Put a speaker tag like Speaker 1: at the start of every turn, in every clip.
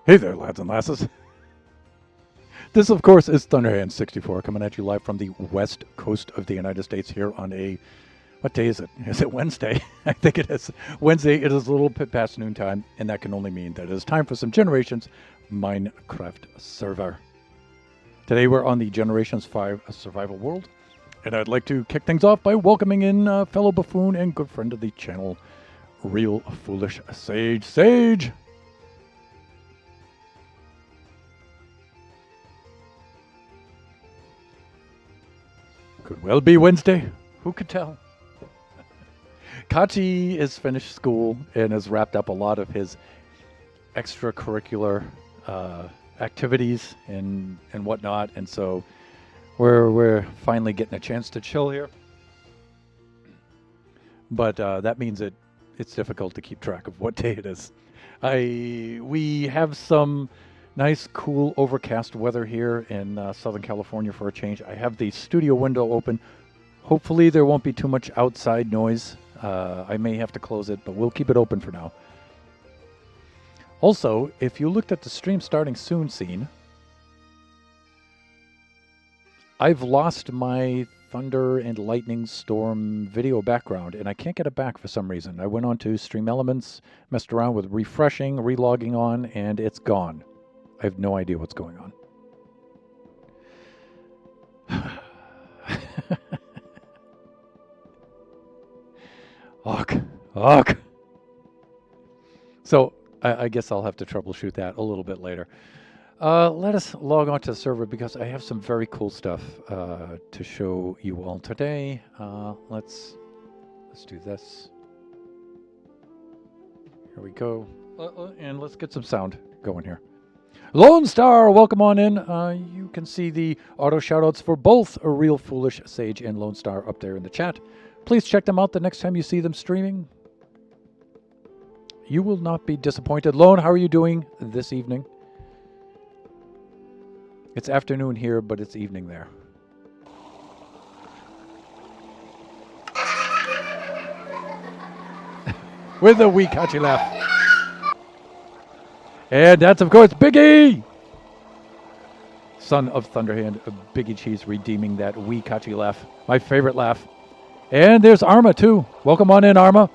Speaker 1: Hey there, lads and lasses. This, of course, is Thunderhand64 coming at you live from the west coast of the United States here on a. What day is it? Is it Wednesday? I think it is. Wednesday, it is a little bit past noontime, and that can only mean that it is time for some Generations Minecraft server. Today, we're on the Generations 5 survival world, and I'd like to kick things off by welcoming in fellow buffoon and good friend of the channel, Real Foolish Sage. Sage! Could well be Wednesday. Who could tell? Kachi is finished school and has wrapped up a lot of his extracurricular activities and whatnot, and so we're finally getting a chance to chill here. But that means it's difficult to keep track of what day it is. We have some nice, cool, overcast weather here in Southern California for a change. I have the studio window open. Hopefully there won't be too much outside noise. I may have to close it, but we'll keep it open for now. Also, if you looked at the stream starting soon scene, I've lost my thunder and lightning storm video background, and I can't get it back for some reason. I went on to Stream Elements, messed around with refreshing, relogging on, and it's gone. I have no idea what's going on. Ugh. So I guess I'll have to troubleshoot that a little bit later. Let us log on to the server because I have some very cool stuff to show you all today. Let's do this. Here we go. And let's get some sound going here. Lone Star, welcome on in. You can see the auto shoutouts for both a Real Foolish Sage and Lone Star up there in the chat. Please check them out the next time you see them streaming. You will not be disappointed. Lone, how are you doing this evening? It's afternoon here, but it's evening there. With a wee catchy laugh. And that's, of course, Biggie! Son of Thunderhand, Biggie Cheese redeeming that wee catchy laugh. My favorite laugh. And there's Arma, too. Welcome on in, Arma.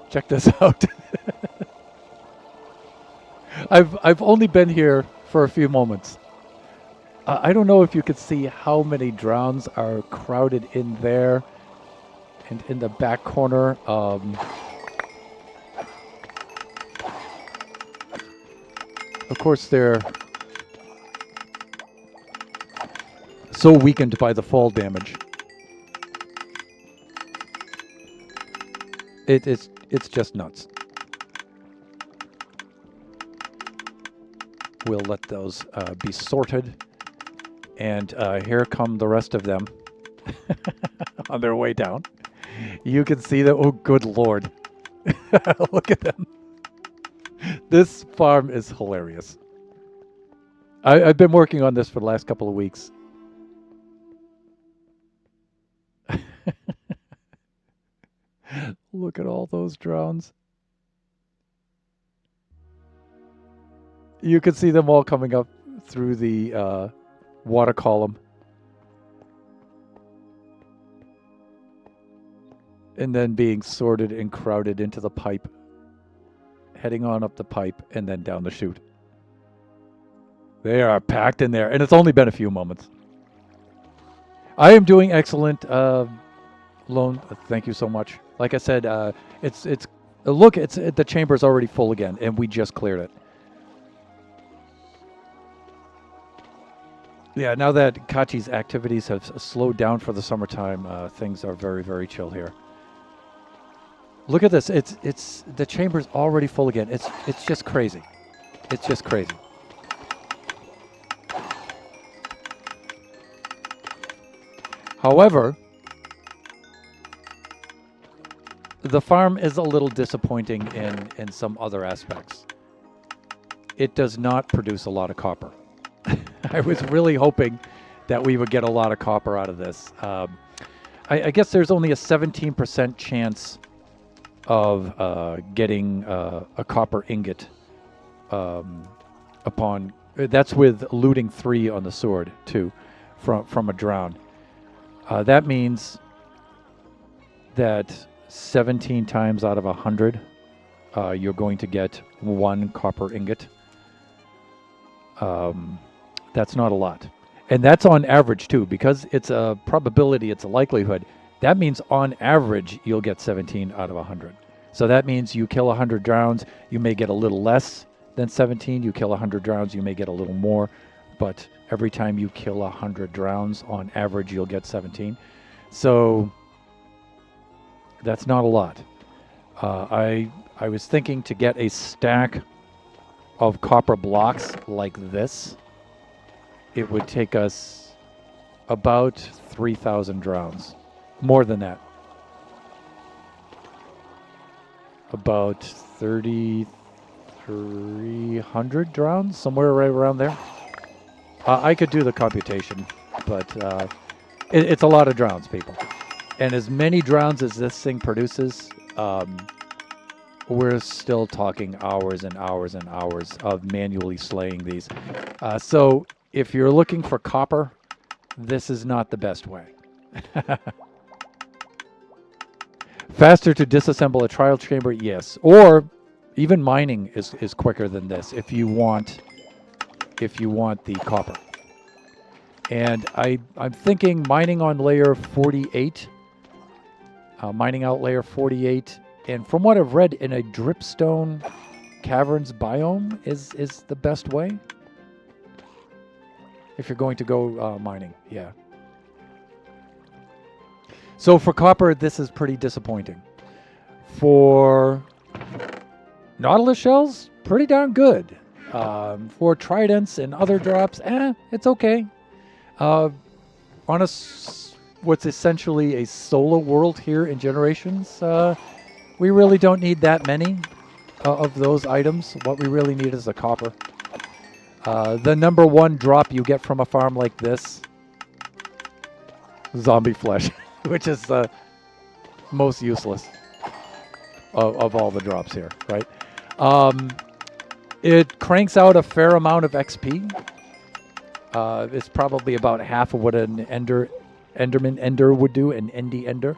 Speaker 1: Check this out. I've only been here for a few moments. I don't know if you could see how many drowns are crowded in there. And in the back corner, of course, they're so weakened by the fall damage. It's just nuts. We'll let those be sorted, and here come the rest of them on their way down. You can see that. Oh, good Lord. Look at them. This farm is hilarious. I've been working on this for the last couple of weeks. Look at all those drones. You can see them all coming up through the water column. And then being sorted and crowded into the pipe, heading on up the pipe and then down the chute. They are packed in there, and it's only been a few moments. I am doing excellent, Lone. Thank you so much. Like I said, the chamber's already full again, and we just cleared it. Yeah, now that Kachi's activities have slowed down for the summertime, things are very, very chill here. Look at this. It's the chamber's already full again. It's just crazy. It's just crazy. However, the farm is a little disappointing in some other aspects. It does not produce a lot of copper. I was really hoping that we would get a lot of copper out of this. I guess there's only a 17% chance of getting a copper ingot upon. That's with looting 3 on the sword too, from a drown. That means that 17 times out of 100, you're going to get 1 copper ingot. That's not a lot. And that's on average too, because it's a probability, it's a likelihood. That means on average, you'll get 17 out of 100. So that means you kill 100 drowns, you may get a little less than 17. You kill 100 drowns, you may get a little more. But every time you kill 100 drowns, on average, you'll get 17. So that's not a lot. I was thinking to get a stack of copper blocks like this. It would take us about 3,000 drowns. More than that. About 3,300 drowns, somewhere right around there. I could do the computation, but it's a lot of drowns, people. And as many drowns as this thing produces, we're still talking hours and hours and hours of manually slaying these. So if you're looking for copper, this is not the best way. Faster to disassemble a trial chamber, yes. Or even mining is quicker than this if you want the copper. And I'm thinking mining on layer 48, mining out layer 48, and from what I've read, in a dripstone caverns biome is the best way. If you're going to go mining, yeah. So for copper, this is pretty disappointing. For Nautilus shells, pretty darn good. For tridents and other drops, it's okay. On what's essentially a solo world here in Generations, we really don't need that many of those items. What we really need is the copper. The number 1 drop you get from a farm like this, zombie flesh, which is the most useless of all the drops here, right? It cranks out a fair amount of XP. It's probably about half of what an Enderman Ender would do, an Endy Ender.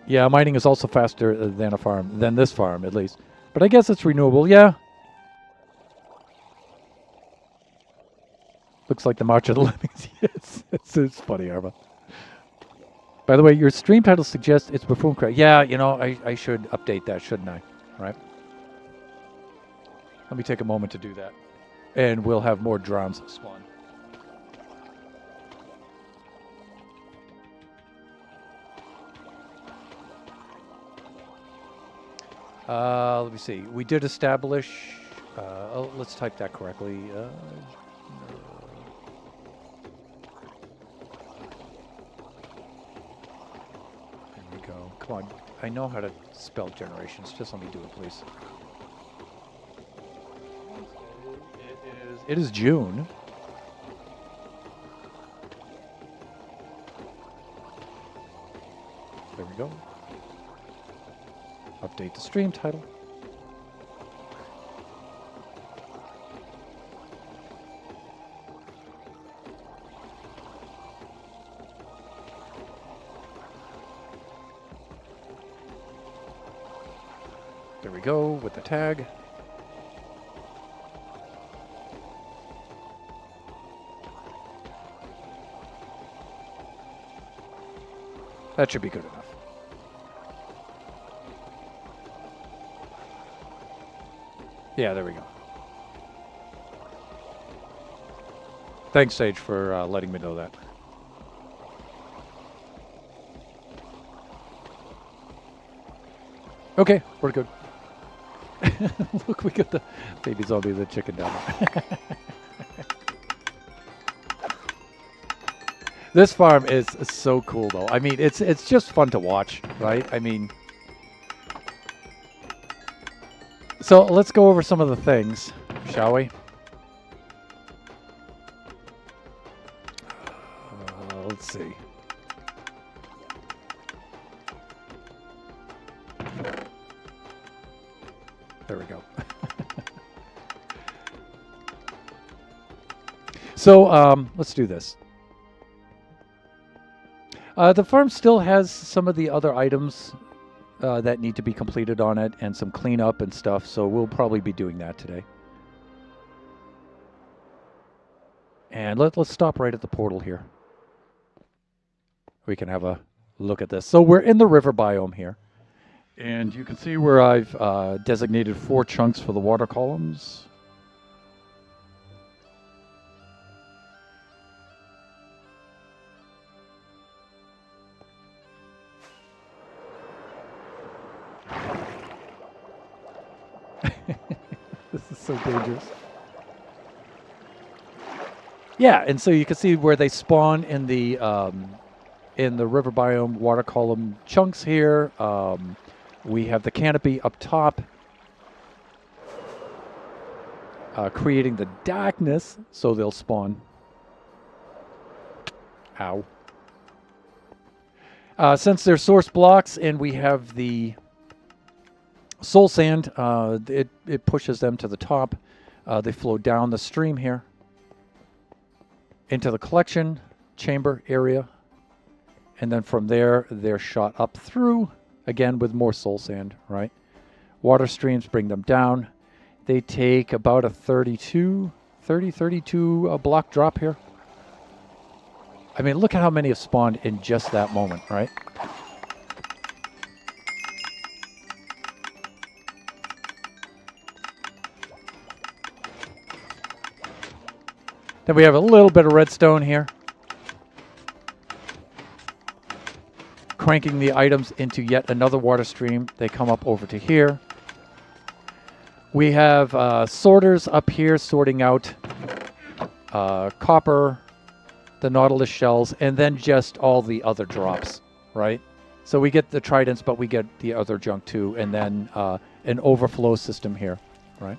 Speaker 1: Yeah, mining is also faster than this farm, at least. But I guess it's renewable, yeah. Looks like the March of the Lemmings. Yes, it's funny, Arma. By the way, your stream title suggests it's Buffoon Crack. Yeah, I should update that, shouldn't I? Right? Let me take a moment to do that. And we'll have more drowns spawn. Let me see. We did establish... let's type that correctly. There we go. Come on. I know how to spell Generations. Just let me do it, please. It is June. There we go. Update the stream title. There we go with the tag. That should be good enough. Yeah, there we go. Thanks, Sage, for letting me know that. Okay, we're good. Look, we got the baby zombie, the chicken down there. This farm is so cool, though. I mean, it's just fun to watch, right? I mean, so let's go over some of the things, shall we? Let's see. There we go. So let's do this. The farm still has some of the other items that need to be completed on it and some cleanup and stuff, so we'll probably be doing that today. And let's stop right at the portal here. We can have a look at this. So we're in the river biome here. And you can see where I've designated 4 chunks for the water columns. This is so dangerous. Yeah, and so you can see where they spawn in the river biome water column chunks here. We have the canopy up top, creating the darkness, so they'll spawn. Ow. Since they're source blocks and we have the soul sand, it pushes them to the top. They flow down the stream here into the collection chamber area. And then from there, they're shot up through, again with more soul sand, right? Water streams bring them down. They take about a 32 block drop here. I mean, look at how many have spawned in just that moment, right? Then we have a little bit of redstone here. Cranking the items into yet another water stream. They come up over to here. We have sorters up here sorting out copper, the Nautilus shells, and then just all the other drops, right? So we get the tridents, but we get the other junk too, and then an overflow system here, right?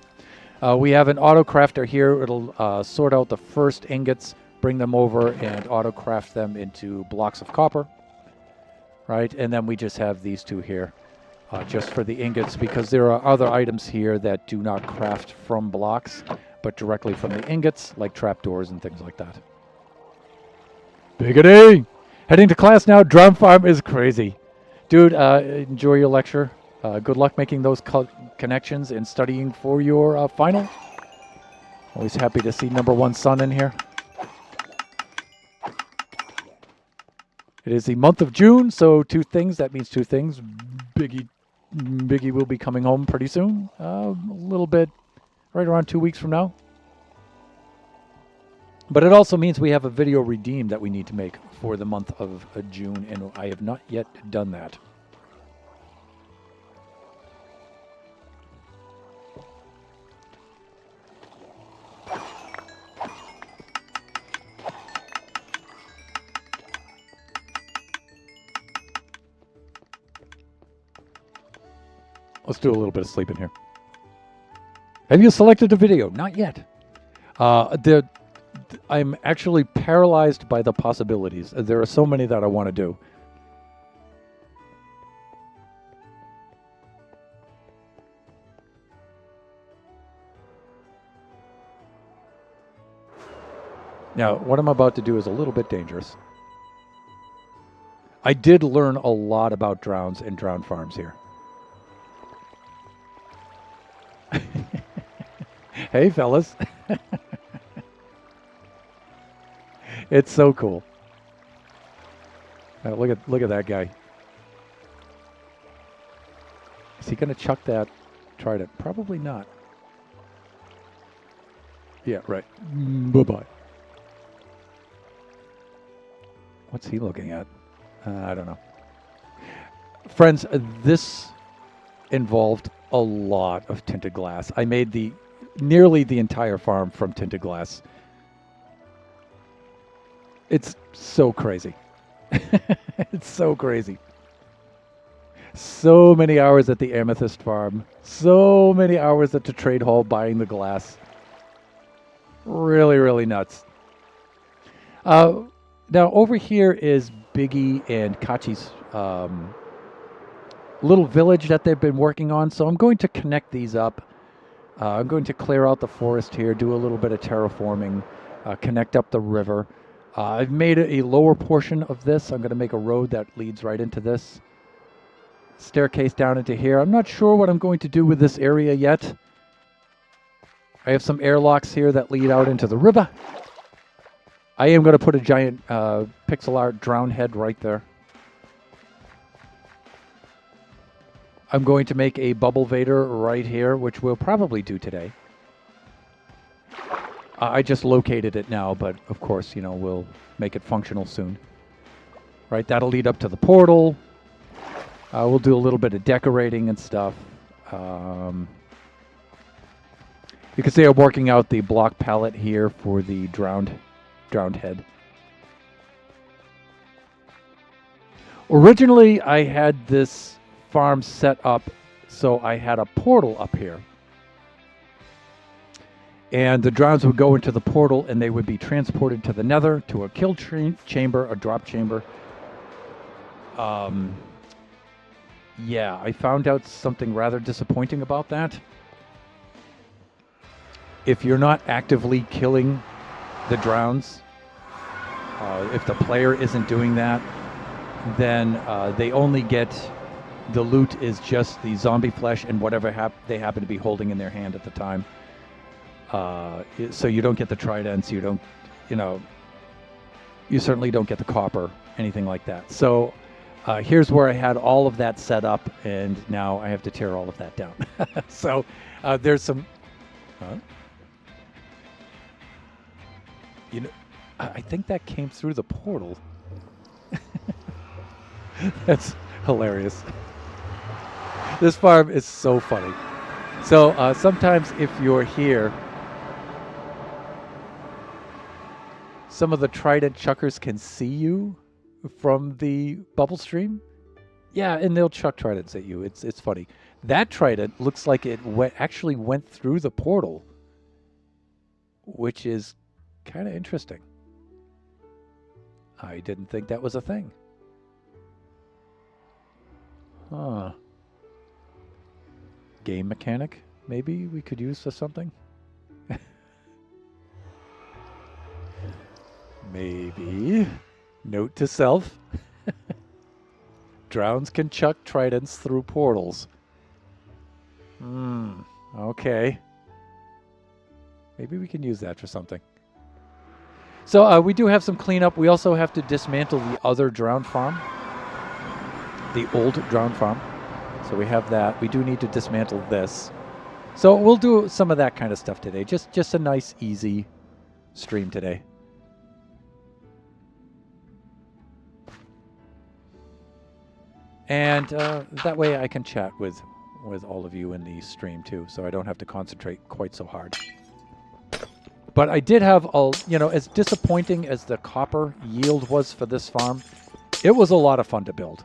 Speaker 1: We have an auto crafter here. It'll sort out the first ingots, bring them over, and auto craft them into blocks of copper. Right, and then we just have these two here just for the ingots, because there are other items here that do not craft from blocks, but directly from the ingots, like trapdoors and things like that. Biggity! Heading to class now. Drown Farm is crazy. Dude, enjoy your lecture. Good luck making those connections and studying for your final. Always happy to see number 1 son in here. It is the month of June, so 2 things. That means 2 things. Biggie will be coming home pretty soon. A little bit, right around 2 weeks from now. But it also means we have a video redeem that we need to make for the month of June, and I have not yet done that. Let's do a little bit of sleeping here. Have you selected a video? Not yet. I'm actually paralyzed by the possibilities. There are so many that I want to do. Now, what I'm about to do is a little bit dangerous. I did learn a lot about drowns and drown farms here. Hey, fellas. It's so cool. Look at that guy. Is he going to chuck that trident? Probably not. Yeah, right. Bye-bye. What's he looking at? I don't know. Friends, this involved a lot of tinted glass. I made nearly the entire farm from tinted glass. It's so crazy. It's so crazy. So many hours at the Amethyst farm. So many hours at the trade hall buying the glass. Really, really nuts. Now over here is Biggie and Kachi's little village that they've been working on. So I'm going to connect these up. I'm going to clear out the forest here, do a little bit of terraforming, connect up the river. I've made a lower portion of this. I'm going to make a road that leads right into this. Staircase down into here. I'm not sure what I'm going to do with this area yet. I have some airlocks here that lead out into the river. I am going to put a giant pixel art drown head right there. I'm going to make a bubble vader right here, which we'll probably do today. I just located it now, but of course, you know, we'll make it functional soon. Right, that'll lead up to the portal. We'll do a little bit of decorating and stuff. You can see I'm working out the block palette here for the drowned head. Originally, I had this farm set up so I had a portal up here. And the drowns would go into the portal and they would be transported to the nether, to a kill chamber, a drop chamber. Yeah, I found out something rather disappointing about that. If you're not actively killing the drowns, if the player isn't doing that, then they only get, the loot is just the zombie flesh and whatever they happen to be holding in their hand at the time. So you don't get the tridents, you don't, you know, you certainly don't get the copper, anything like that. So here's where I had all of that set up, and now I have to tear all of that down. So there's some... You know, I think that came through the portal. That's hilarious. This farm is so funny. So sometimes if you're here, some of the trident chuckers can see you from the bubble stream. Yeah, and they'll chuck tridents at you. It's funny. That trident looks like it actually went through the portal, which is kind of interesting. I didn't think that was a thing. Huh. Game mechanic, maybe we could use for something? Maybe. Note to self. Drowns can chuck tridents through portals. Okay. Maybe we can use that for something. So we do have some cleanup. We also have to dismantle the other drowned farm. The old drowned farm. So we have that. We do need to dismantle this. So we'll do some of that kind of stuff today. Just a nice, easy stream today. And that way I can chat with all of you in the stream too, so I don't have to concentrate quite so hard. But I did have, you know, as disappointing as the copper yield was for this farm, it was a lot of fun to build.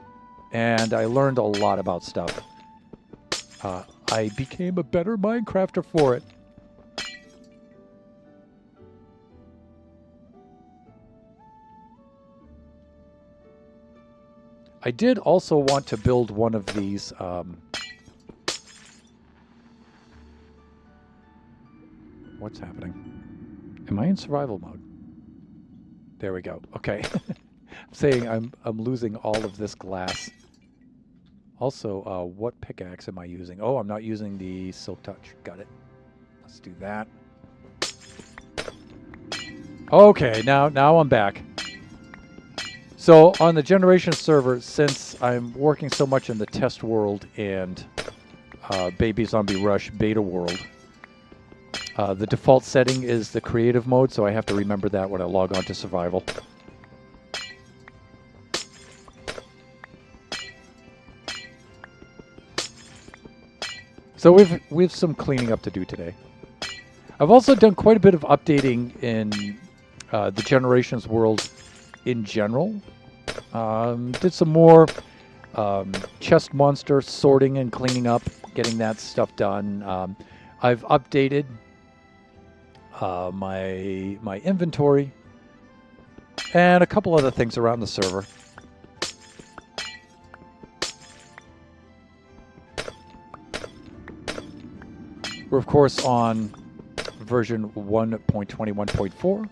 Speaker 1: And I learned a lot about stuff. I became a better Minecrafter for it. I did also want to build one of these... what's happening? Am I in survival mode? There we go. Okay. I'm saying I'm losing all of this glass. Also, what pickaxe am I using? Oh, I'm not using the Silk Touch. Got it. Let's do that. Okay, now I'm back. So on the Generation server, since I'm working so much in the test world and Baby Zombie Rush beta world, the default setting is the creative mode, so I have to remember that when I log on to survival. So we've some cleaning up to do today. I've also done quite a bit of updating in the Generations world in general. Did some more chest monster sorting and cleaning up, getting that stuff done. I've updated my inventory and a couple other things around the server. We're, of course, on version 1.21.4.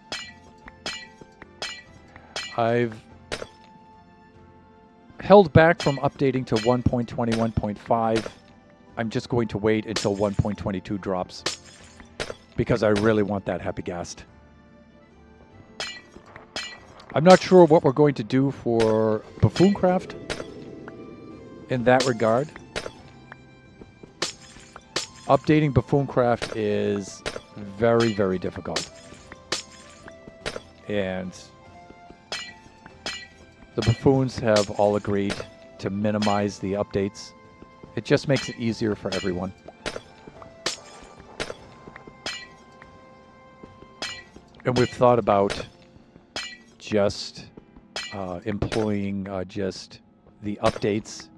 Speaker 1: I've held back from updating to 1.21.5. I'm just going to wait until 1.22 drops because I really want that Happy Ghast. I'm not sure what we're going to do for Buffooncraft in that regard. Updating Buffooncraft is very, very difficult. And the buffoons have all agreed to minimize the updates. It just makes it easier for everyone. And we've thought about just employing just the updates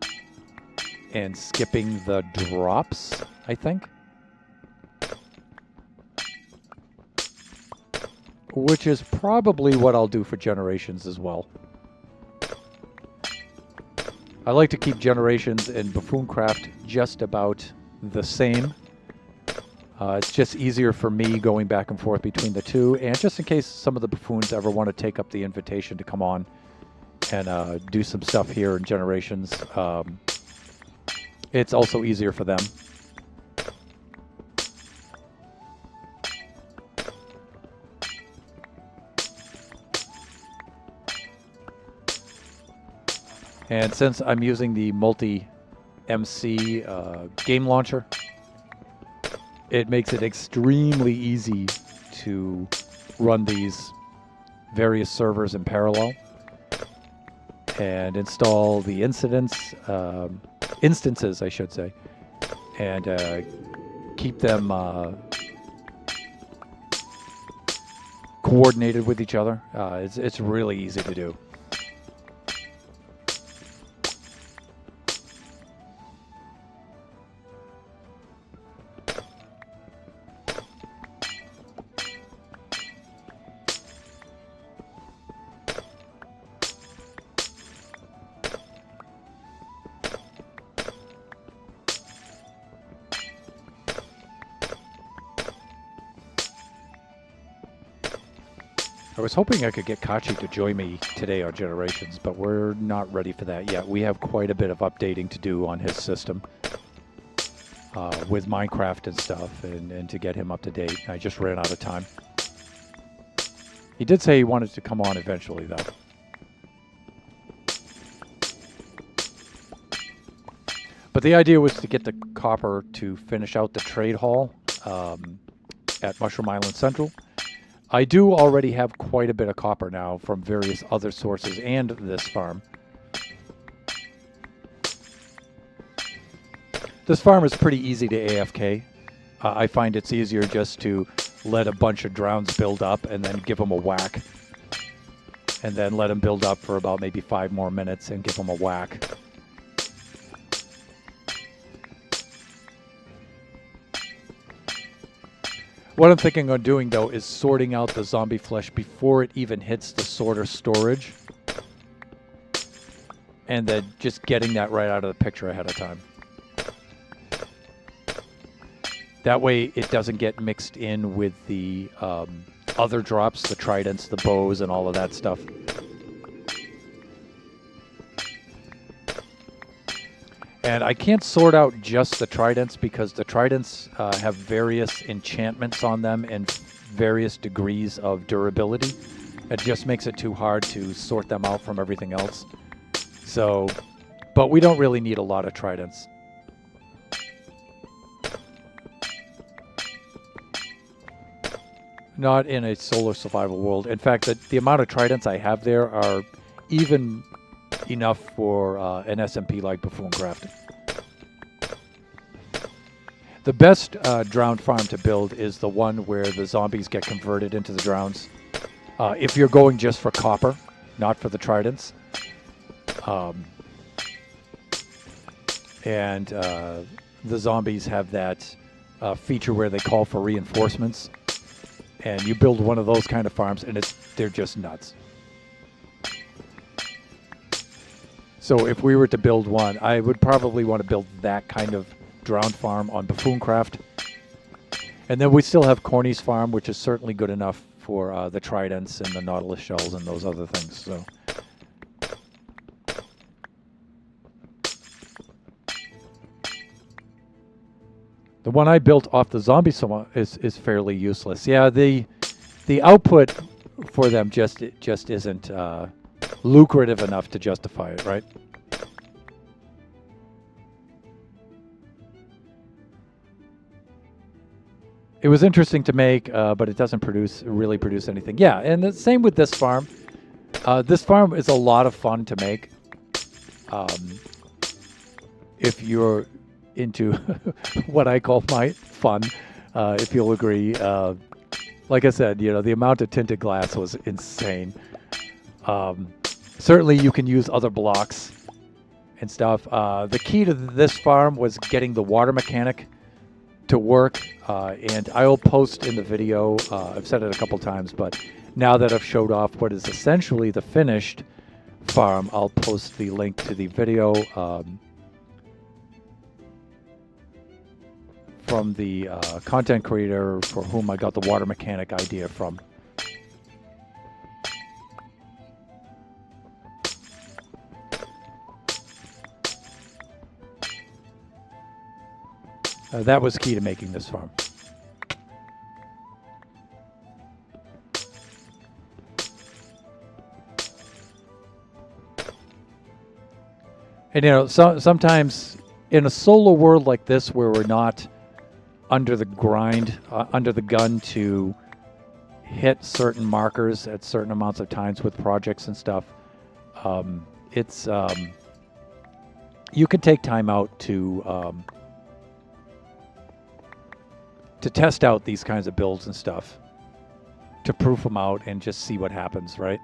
Speaker 1: and skipping the drops, I think. Which is probably what I'll do for Generations as well. I like to keep Generations and Buffooncraft just about the same. It's just easier for me going back and forth between the two, and just in case some of the buffoons ever want to take up the invitation to come on and do some stuff here in Generations, it's also easier for them. And since I'm using the multi-MC game launcher, it makes it extremely easy to run these various servers in parallel and install the instances, I should say, and keep them coordinated with each other. It's really easy to do. I was hoping I could get Kachi to join me today on Generations, but we're not ready for that yet. We have quite a bit of updating to do on his system with Minecraft and stuff, and to get him up to date. I just ran out of time. He did say he wanted to come on eventually, though. But the idea was to get the copper to finish out the trade hall at Mushroom Island Central. I do already have quite a bit of copper now from various other sources and this farm. This farm is pretty easy to AFK. I find it's easier just to let a bunch of drowns build up and then give them a whack. And then let them build up for about maybe 5 more minutes and give them a whack. What I'm thinking of doing, though, is sorting out the zombie flesh before it even hits the sorter storage. And then just getting that right out of the picture ahead of time. That way it doesn't get mixed in with the other drops, the tridents, the bows, and all of that stuff. And I can't sort out just the tridents because the tridents have various enchantments on them and various degrees of durability. It just makes it too hard to sort them out from everything else. So, but we don't really need a lot of tridents. Not in a solar survival world. In fact, the amount of tridents I have there are even enough for an SMP like Buffooncraft. The best drowned farm to build is the one where the zombies get converted into the drowns. If you're going just for copper, not for the tridents. And the zombies have that feature where they call for reinforcements. And you build one of those kind of farms, and they're just nuts. So if we were to build one, I would probably want to build that kind of drowned farm on Buffooncraft. And then we still have Corny's farm, which is certainly good enough for the tridents and the nautilus shells and those other things. So. The one I built off the zombie swamp is fairly useless. Yeah, the output for them just isn't lucrative enough to justify it, right? It was interesting to make, but it doesn't really produce anything. Yeah, and the same with this farm. This farm is a lot of fun to make. If you're into what I call my fun, if you'll agree. Like I said, the amount of tinted glass was insane. Certainly you can use other blocks and stuff. The key to this farm was getting the water mechanic to work, and I'll post in the video, I've said it a couple times, but now that I've showed off what is essentially the finished farm, I'll post the link to the video from the content creator for whom I got the water mechanic idea from. That was key to making this farm. And sometimes in a solo world like this where we're not under the gun to hit certain markers at certain amounts of times with projects and stuff, it's you can take time out to test out these kinds of builds and stuff, to proof them out and just see what happens, right?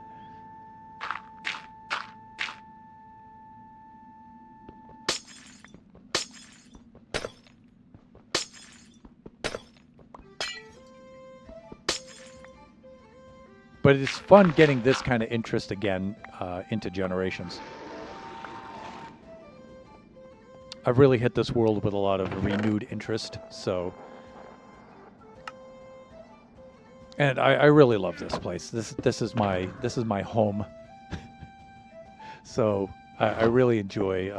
Speaker 1: But it's fun getting this kind of interest again into Generations. I've really hit this world with a lot of renewed interest, so. And I really love this place. This is my home. So I really enjoy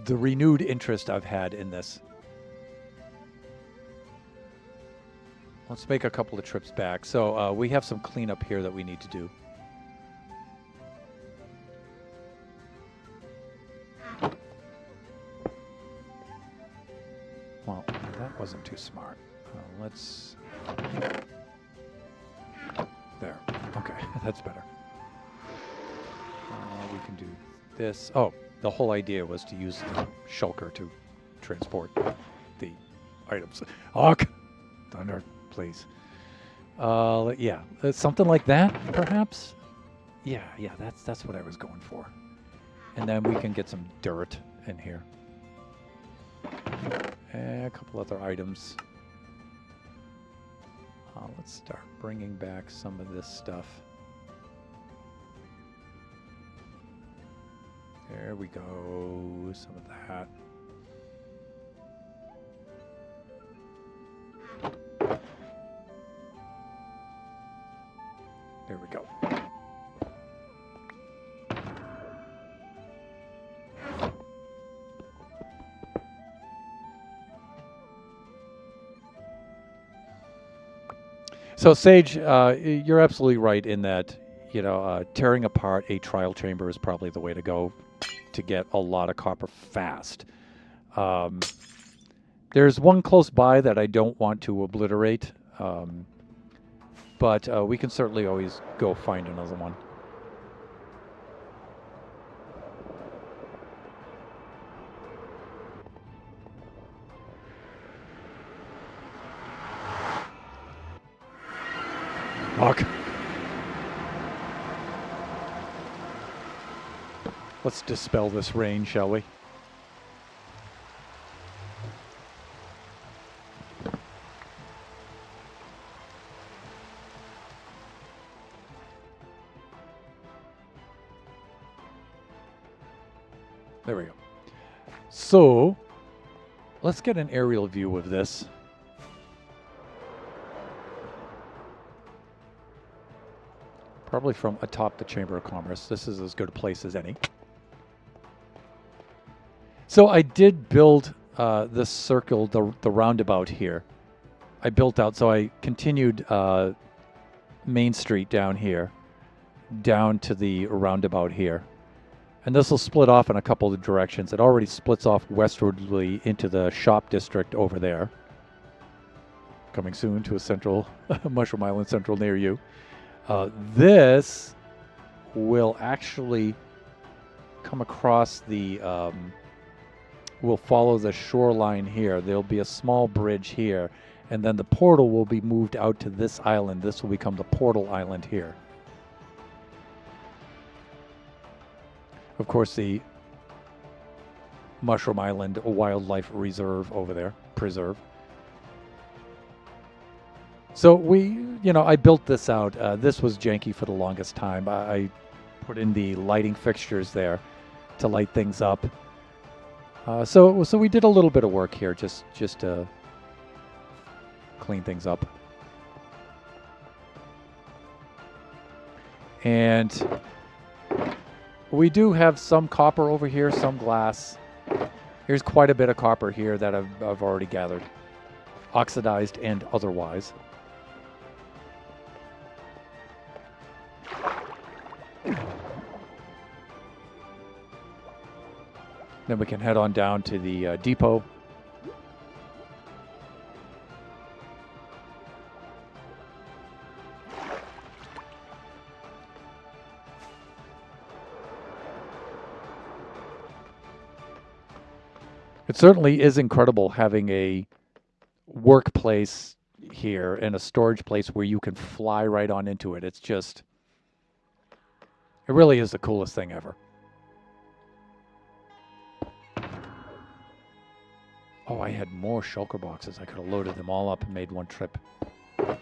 Speaker 1: the renewed interest I've had in this. Let's make a couple of trips back. So we have some cleanup here that we need to do. Well, that wasn't too smart. Let's... There. Okay, that's better. We can do this. Oh, the whole idea was to use the shulker to transport the items. Hawk! Thunder. Please. Yeah, something like that, perhaps. Yeah, that's what I was going for. And then we can get some dirt in here. And a couple other items. Let's start bringing back some of this stuff. There we go. Some of that. There we go. So Sage, you're absolutely right in that, tearing apart a trial chamber is probably the way to go to get a lot of copper fast. There's one close by that I don't want to obliterate. But we can certainly always go find another one. Fuck. Let's dispel this rain, shall we? There we go. So, Let's get an aerial view of this. Probably from atop the Chamber of Commerce. This is as good a place as any. So I did build this circle, the roundabout here. I built out, so I continued Main Street down here, down to the roundabout here. And this will split off in a couple of directions. It already splits off westwardly into the shop district over there. Coming soon to a central, Mushroom Island Central near you. This will actually come across the, will follow the shoreline here. There'll be a small bridge here, and then the portal will be moved out to this island. This will become the portal island here. Of course, the Mushroom Island Wildlife Reserve over there, preserve. So I built this out. This was janky for the longest time. I put in the lighting fixtures there to light things up. So we did a little bit of work here, just to clean things up. And we do have some copper over here, some glass. Here's quite a bit of copper here that I've already gathered, oxidized and otherwise. Then we can head on down to the depot. It certainly is incredible having a workplace here and a storage place where you can fly right on into it. It really is the coolest thing ever. Oh, I had more shulker boxes. I could have loaded them all up and made one trip. All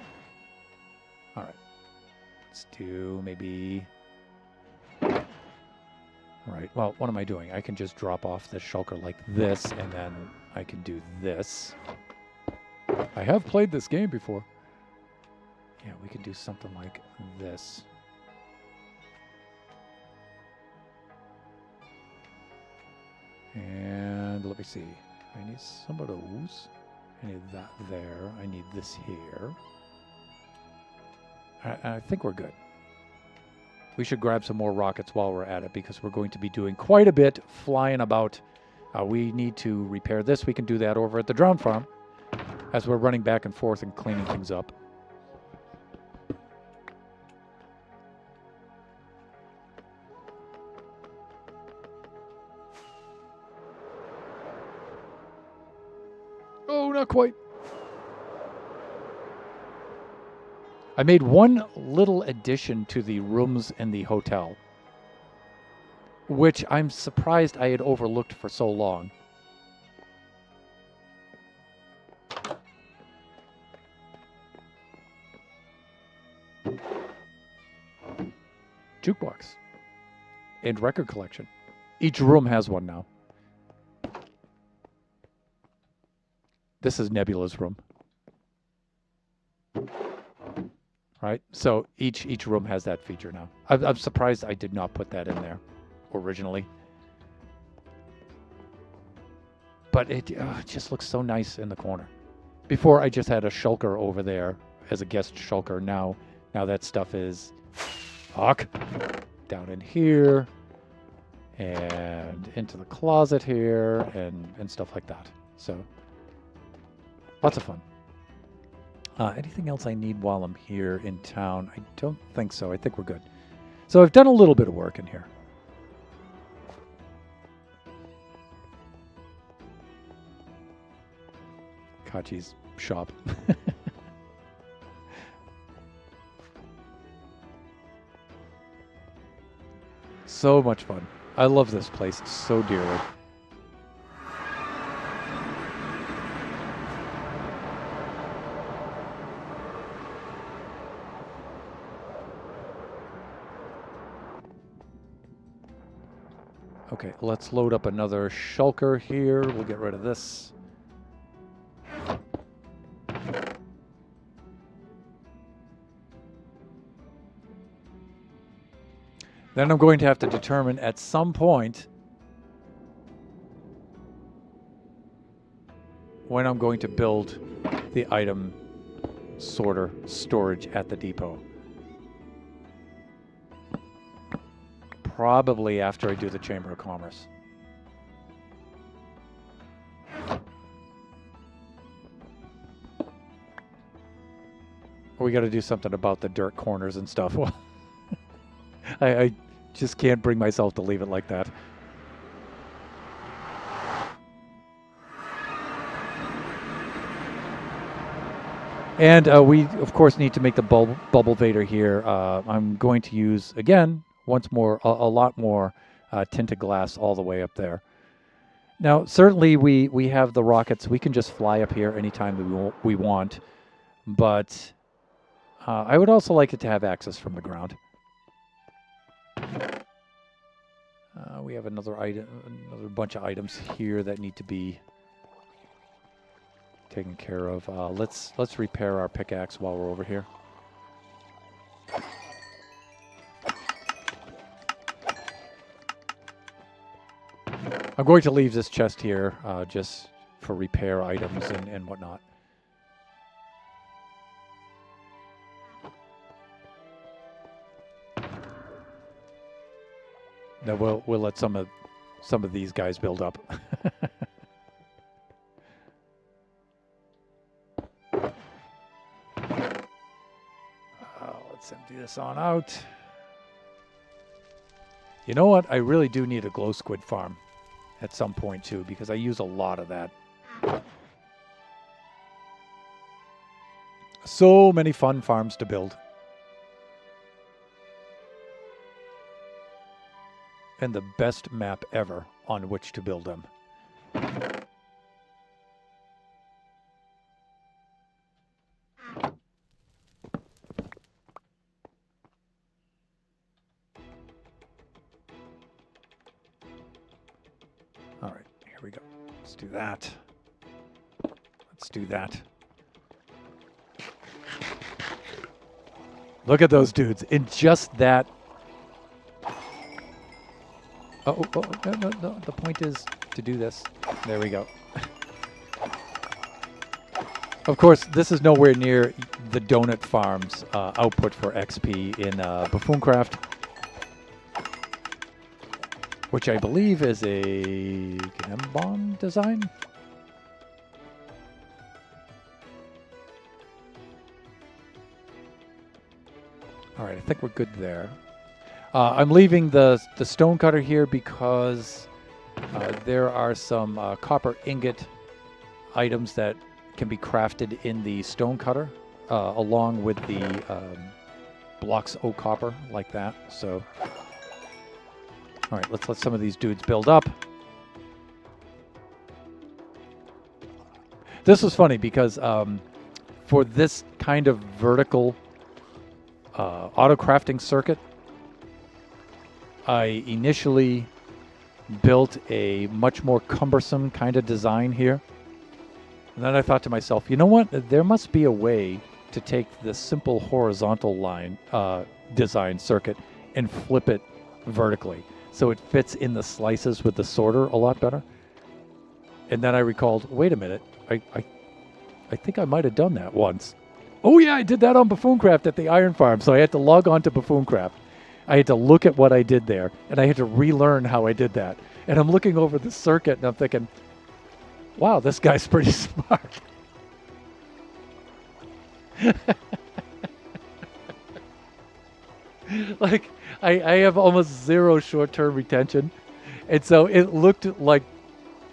Speaker 1: right. Let's do maybe... All right, well, what am I doing? I can just drop off the shulker like this, and then I can do this. I have played this game before. Yeah, we could do something like this. And let me see. I need some of those. I need that there. I need this here. I think we're good. We should grab some more rockets while we're at it because we're going to be doing quite a bit flying about. We need to repair this. We can do that over at the drone farm as we're running back and forth and cleaning things up. Oh, not quite. I made one little addition to the rooms in the hotel, which I'm surprised I had overlooked for so long. Jukebox and record collection. Each room has one now. This is Nebula's room. Right, so each room has that feature now. I'm surprised I did not put that in there originally. But it just looks so nice in the corner. Before I just had a shulker over there as a guest shulker. Now that stuff is down in here and into the closet here and stuff like that. So lots of fun. Anything else I need while I'm here in town? I don't think so. I think we're good. So I've done a little bit of work in here. Kachi's shop. So much fun. I love this place so dearly. Okay, let's load up another shulker here. We'll get rid of this. Then I'm going to have to determine at some point when I'm going to build the item sorter storage at the depot. Probably after I do the Chamber of Commerce. We got to do something about the dirt corners and stuff. Well, I just can't bring myself to leave it like that. And we, of course, need to make the bubble vader here. I'm going to use, again, once more, a lot more tinted glass all the way up there. Now, certainly we have the rockets. We can just fly up here anytime we want. But I would also like it to have access from the ground. We have another bunch of items here that need to be taken care of. Let's repair our pickaxe while we're over here. I'm going to leave this chest here just for repair items and whatnot. Now we'll let some of these guys build up. Let's empty this on out. You know what? I really do need a glow squid farm at some point too, because I use a lot of that. So many fun farms to build. And the best map ever on which to build them. All right, here we go. Let's do that. Let's do that. Look at those dudes. In just that... Oh, no. The point is to do this. There we go. Of course, this is nowhere near the Donut Farm's output for XP in Buffooncraft, which I believe is a Gnembon design. All right, I think we're good there. I'm leaving the stonecutter here because there are some copper ingot items that can be crafted in the stonecutter along with the blocks of copper like that. So, all right, let's let some of these dudes build up. This was funny because for this kind of vertical auto crafting circuit, I initially built a much more cumbersome kind of design here. And then I thought to myself, you know what? There must be a way to take this simple horizontal line design circuit and flip it vertically so it fits in the slices with the sorter a lot better. And then I recalled, wait a minute, I think I might have done that once. Oh yeah, I did that on Buffooncraft at the Iron Farm. So I had to log on to Buffooncraft. I had to look at what I did there, and I had to relearn how I did that. And I'm looking over the circuit, and I'm thinking, wow, this guy's pretty smart. Like, I have almost zero short-term retention. And so it looked like,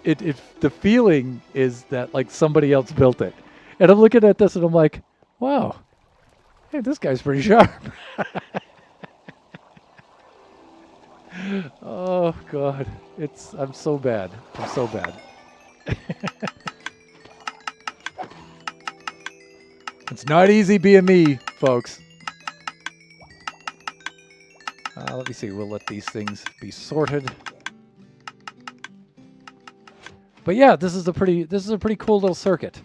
Speaker 1: the feeling is that, like, somebody else built it. And I'm looking at this, and I'm like, wow, hey, this guy's pretty sharp. Oh God, I'm so bad. I'm so bad. It's not easy being me, folks. Let me see. We'll let these things be sorted. But yeah, this is a pretty cool little circuit.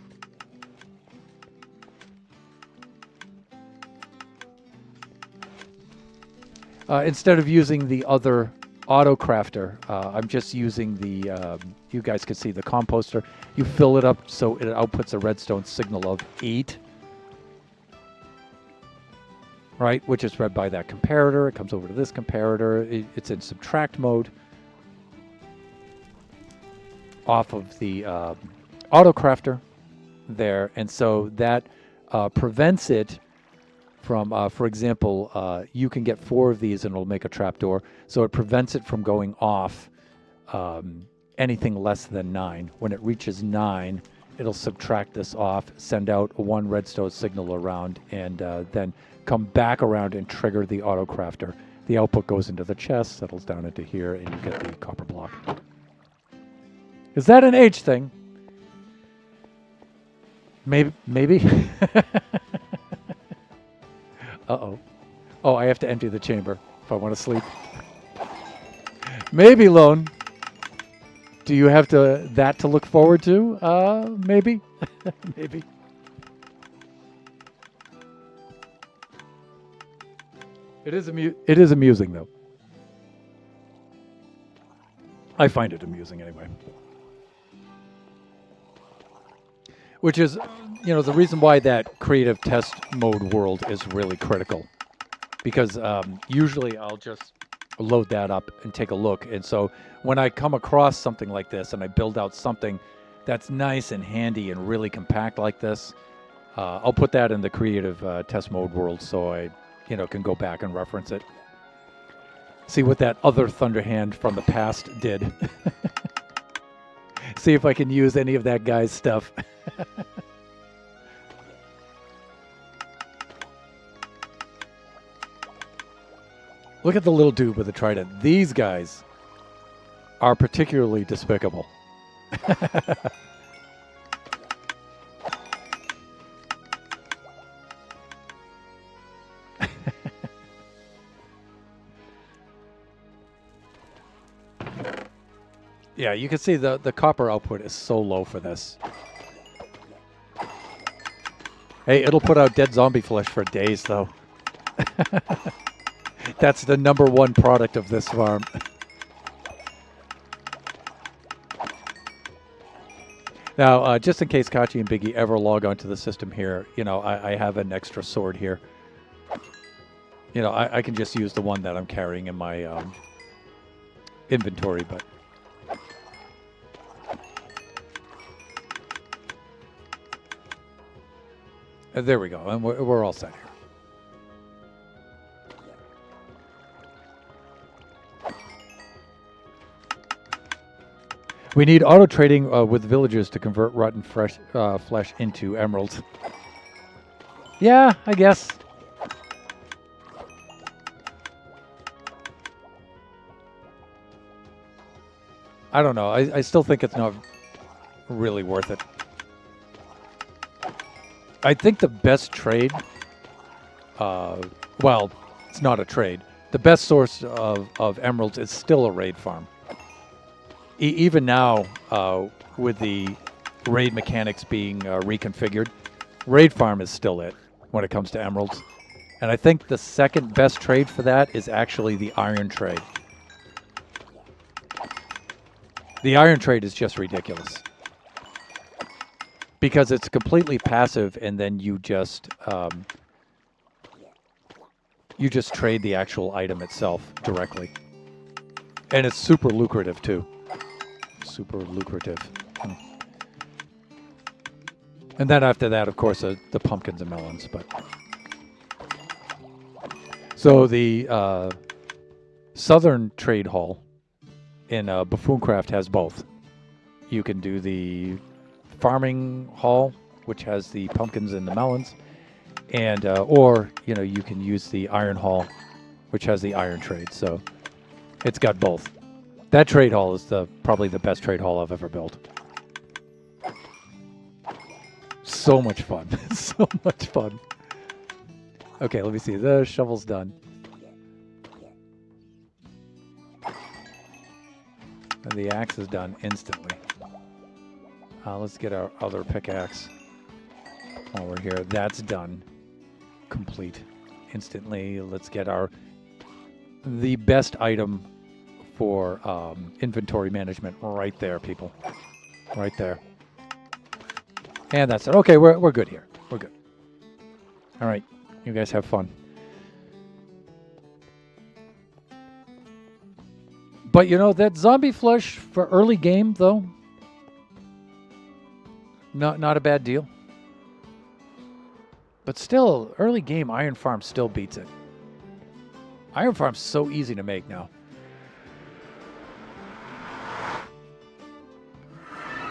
Speaker 1: Instead of using the other auto crafter, I'm just using the, you guys can see the composter. You fill it up so it outputs a redstone signal of 8. Right, which is read by that comparator. It comes over to this comparator. It's in subtract mode off of the auto crafter there, and so that prevents it from, for example, you can get 4 of these and it'll make a trapdoor, so it prevents it from going off anything less than 9. When it reaches 9, it'll subtract this off, send out 1 redstone signal around, and then come back around and trigger the auto crafter. The output goes into the chest, settles down into here, and you get the copper block. Is that an age thing? Maybe. Uh-oh. Oh, I have to empty the chamber if I want to sleep. Maybe, Lone. Do you have that to look forward to? Maybe. Maybe. It is amusing, though. I find it amusing anyway. Which is, the reason why that creative test mode world is really critical. Because usually I'll just load that up and take a look. And so when I come across something like this and I build out something that's nice and handy and really compact like this, I'll put that in the creative test mode world so I can go back and reference it. See what that other Thunderhand from the past did. See if I can use any of that guy's stuff. Look at the little dude with the trident. These guys are particularly despicable. Yeah, you can see the copper output is so low for this. Hey, it'll put out dead zombie flesh for days, though. That's the #1 product of this farm. Now, just in case Kachi and Biggie ever log onto the system here, I have an extra sword here. I can just use the one that I'm carrying in my inventory, but... there we go, and we're all set here. We need auto trading with villagers to convert rotten flesh into emeralds. Yeah, I guess. I don't know. I still think it's not really worth it. I think the best trade, well, it's not a trade. The best source of emeralds is still a raid farm. Even now, with the raid mechanics being reconfigured, raid farm is still it when it comes to emeralds. And I think the second best trade for that is actually the iron trade. The iron trade is just ridiculous. Because it's completely passive, and then you just trade the actual item itself directly, and it's super lucrative too. Super lucrative. And then after that, of course, the pumpkins and melons. But so the Southern Trade Hall in Buffooncraft has both. You can do the farming hall, which has the pumpkins and the melons, and or you can use the iron hall, which has the iron trade. So it's got both. That trade hall is probably the best trade hall I've ever built. So much fun. So much fun. Okay, let me see. The shovel's done. And the axe is done instantly. Let's get our other pickaxe while we're here. That's done. Complete. Instantly. Let's get our the best item for inventory management right there, people. Right there. And that's it. Okay, we're good here. We're good. All right. You guys have fun. But, you know, that zombie flesh for early game, though, not a bad deal. But still, early game, Iron Farm still beats it. Iron Farm's so easy to make now.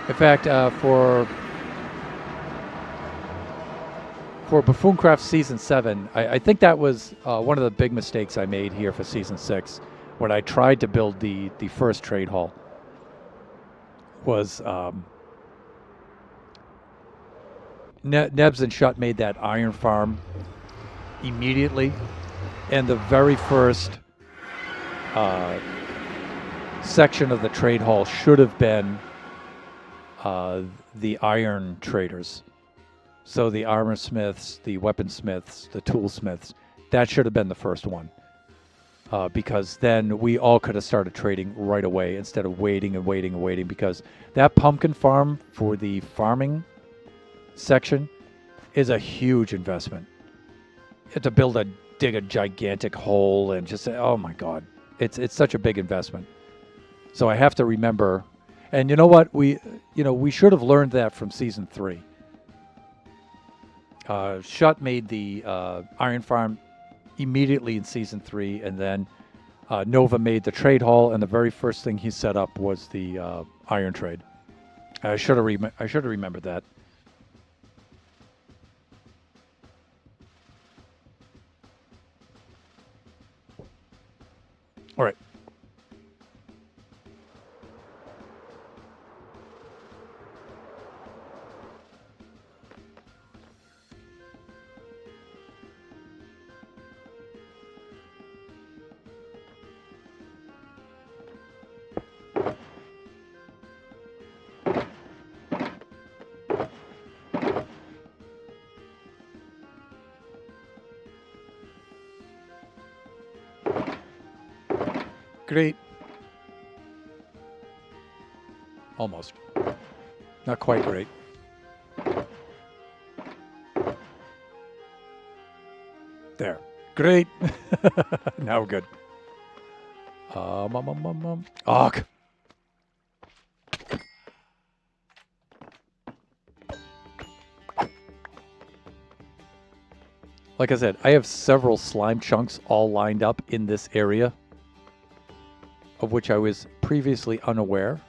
Speaker 1: In fact, for Buffooncraft Season 7, I think that was one of the big mistakes I made here for Season 6, when I tried to build the first trade hall, was Nebs and Shutt made that Iron Farm immediately, and the very first section of the trade hall should have been the iron traders. So the armor smiths, the weaponsmiths, the toolsmiths, that should have been the first one. Because then we all could have started trading right away instead of waiting and waiting and waiting, because that pumpkin farm for the farming section is a huge investment. You have to dig a gigantic hole and just say, oh my God, it's such a big investment. So I have to remember, and you know what, we should have learned that from Season 3. Shutt made the Iron Farm immediately in Season 3, and then Nova made the trade hall, and the very first thing he set up was the iron trade. I should have remembered that. All right. Great. Almost. Not quite great. There. Great. Now we're good. Ugh. Like I said, I have several slime chunks all lined up in this area, of which I was previously unaware.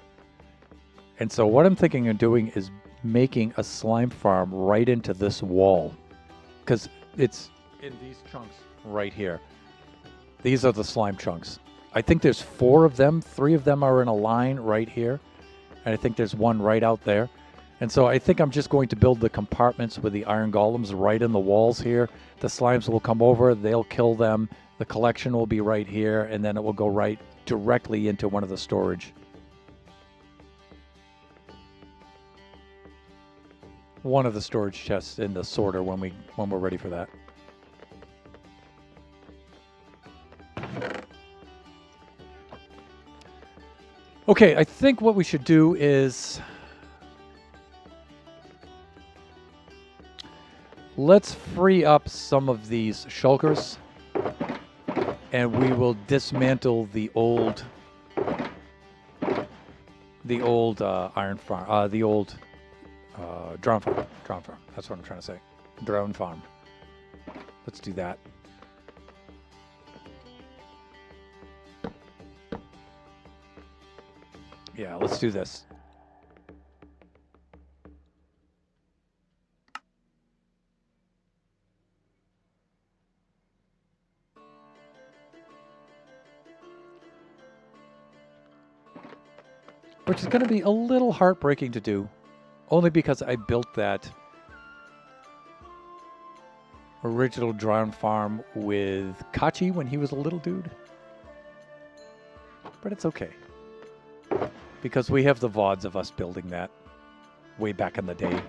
Speaker 1: And so what I'm thinking of doing is making a slime farm right into this wall, because it's in these chunks right here. These are the slime chunks. I think there's 4 of them. 3 of them are in a line right here, and I think there's one right out there. And so I think I'm just going to build the compartments with the iron golems right in the walls here. The slimes will come over, they'll kill them. The collection will be right here, and then it will go right directly into one of the storage. One of the storage chests in the sorter when we're ready for that. Okay, I think what we should do is let's free up some of these shulkers, and we will dismantle the old iron farm, the old drone farm. Drone farm. That's what I'm trying to say. Drone farm. Let's do that. Yeah, let's do this. Which is going to be a little heartbreaking to do, only because I built that original drone farm with Kachi when he was a little dude. But it's okay, because we have the VODs of us building that way back in the day.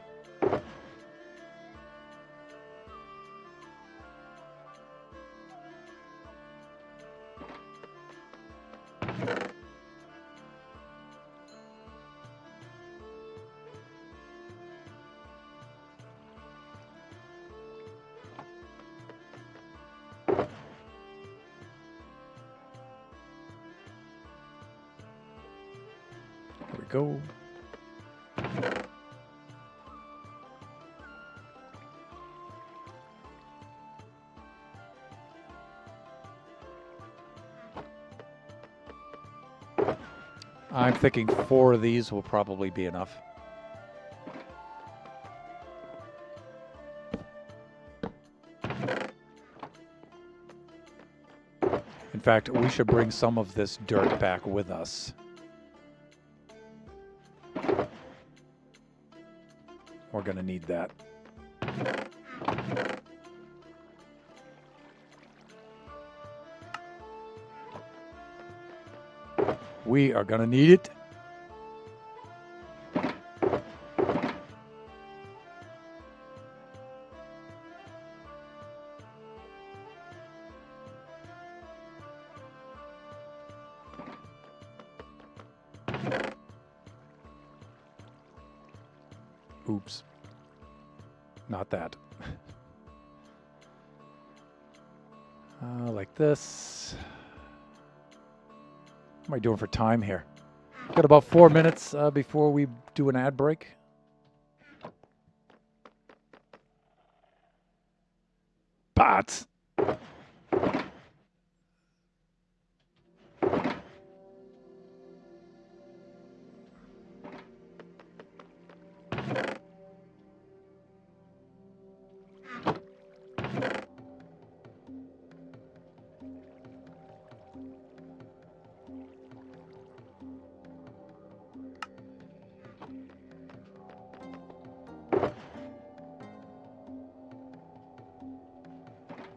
Speaker 1: go. I'm thinking 4 of these will probably be enough. In fact, we should bring some of this dirt back with us. We're going to need that. We are going to need it. Oops. Not that. Like this. What am I doing for time here? Got about 4 minutes before we do an ad break. Bots.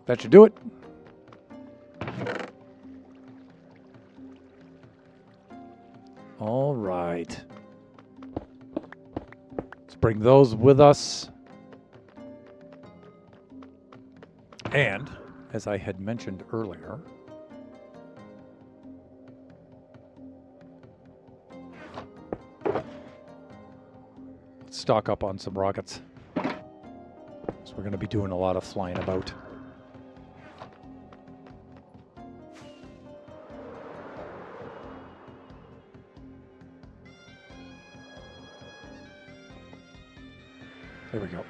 Speaker 1: That should do it. All right. Let's bring those with us. And, as I had mentioned earlier, let's stock up on some rockets. So we're going to be doing a lot of flying about. There we go.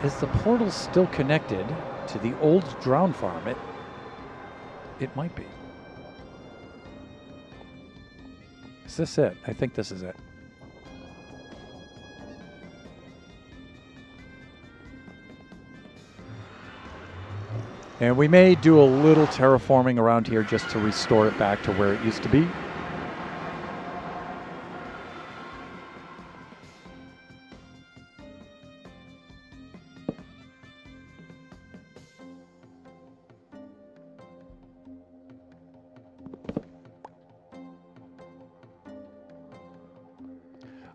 Speaker 1: Is the portal still connected to the old drown farm? It might be. Is this it? I think this is it. And we may do a little terraforming around here just to restore it back to where it used to be.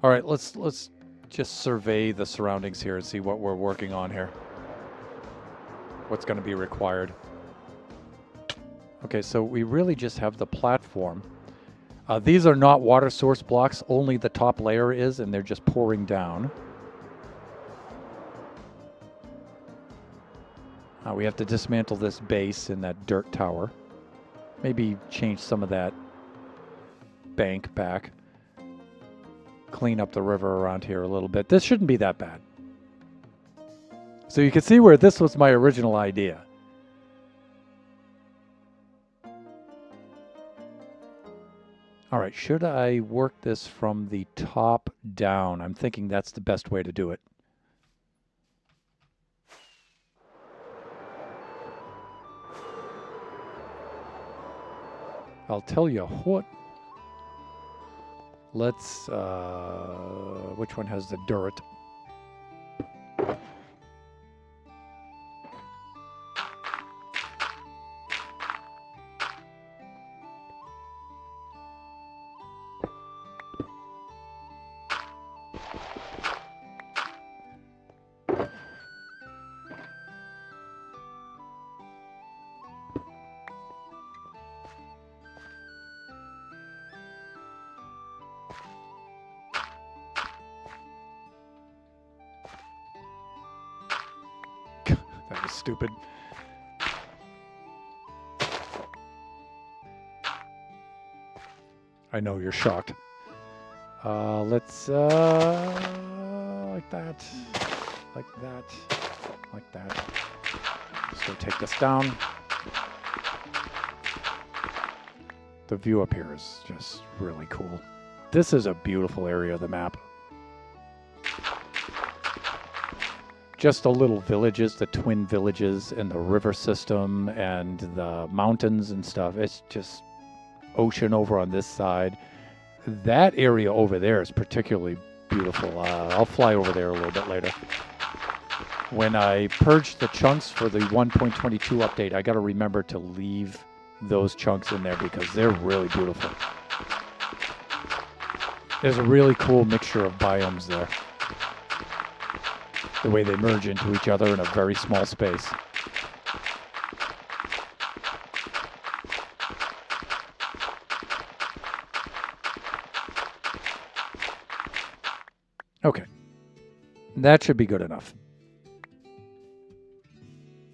Speaker 1: All right, let's just survey the surroundings here and see what we're working on here. What's going to be required. Okay, so we really just have the platform. These are not water source blocks, only the top layer is, and they're just pouring down. We have to dismantle this base in that dirt tower. Maybe change some of that bank back. Clean up the river around here a little bit. This shouldn't be that bad. So you can see where this was my original idea. All right, should I work this from the top down? I'm thinking that's the best way to do it. I'll tell you what. Let's, which one has the dirt? That was stupid. I know you're shocked. Let's like that, like that, like that. Let's go take this down. The view up here is just really cool. This is a beautiful area of the map. Just the little villages, the twin villages, and the river system, and the mountains and stuff. It's just ocean over on this side. That area over there is particularly beautiful. I'll fly over there a little bit later. When I purged the chunks for the 1.22 update, I got to remember to leave those chunks in there because they're really beautiful. There's a really cool mixture of biomes there. The way they merge into each other in a very small space. Okay. That should be good enough.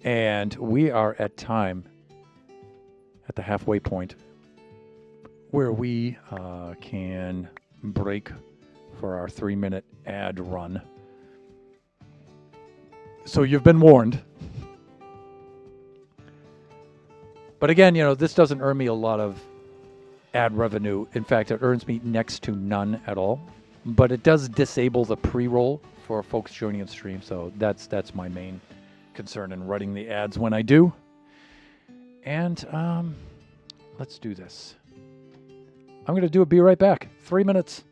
Speaker 1: And we are at time at the halfway point where we can break for our 3-minute ad run. So you've been warned. But again, this doesn't earn me a lot of ad revenue. In fact, it earns me next to none at all. But it does disable the pre-roll for folks joining in stream. So that's my main concern in running the ads when I do. And let's do this. I'm going to do a be right back. 3 minutes.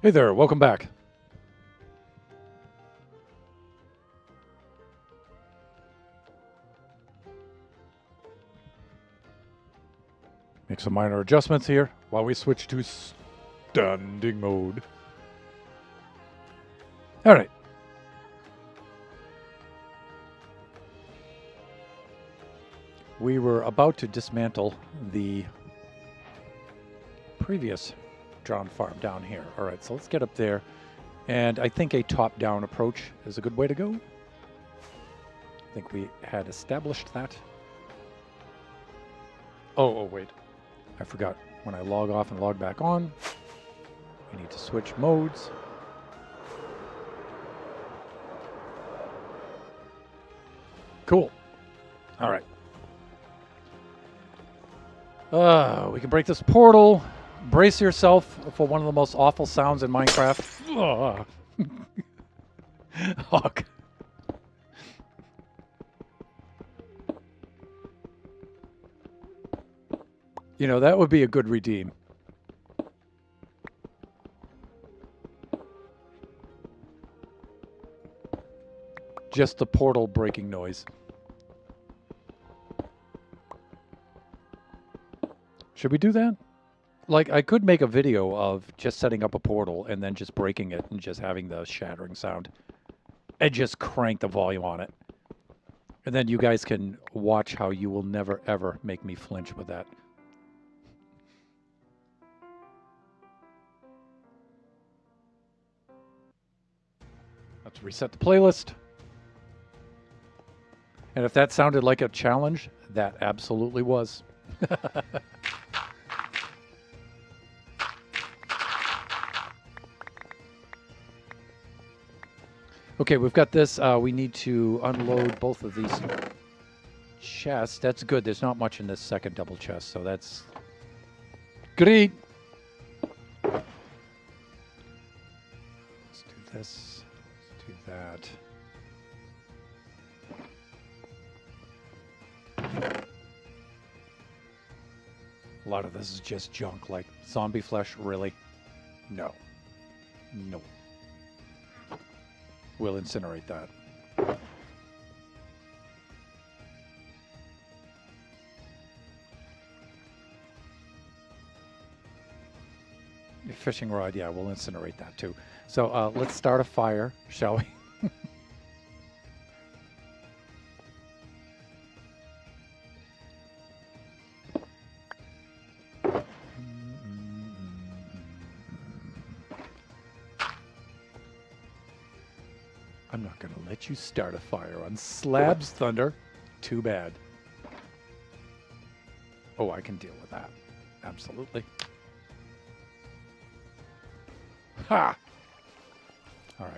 Speaker 1: Hey there, welcome back. Make some minor adjustments here while we switch to standing mode. All right. We were about to dismantle the previous drone farm down here. All right, so let's get up there. And I think a top-down approach is a good way to go. I think we had established that. Oh, wait. I forgot. When I log off and log back on, we need to switch modes. Cool. All right. We can break this portal. Brace yourself for one of the most awful sounds in Minecraft. Hawk. You know, that would be a good redeem. Just the portal breaking noise. Should we do that? Like, I could make a video of just setting up a portal and then just breaking it and just having the shattering sound. And just crank the volume on it. And then you guys can watch how you will never, ever make me flinch with that. Let's reset the playlist. And if that sounded like a challenge, that absolutely was. Okay, we've got this. We need to unload both of these chests. That's good. There's not much in this second double chest, so that's great. Let's do this. Let's do that. A lot of this is just junk, like zombie flesh, really? No. No. We'll incinerate that. Your fishing rod, yeah, we'll incinerate that too. So let's start a fire, shall we? I'm not going to let you start a fire on Slab's Thunder. Too bad. Oh, I can deal with that. Absolutely. Ha! All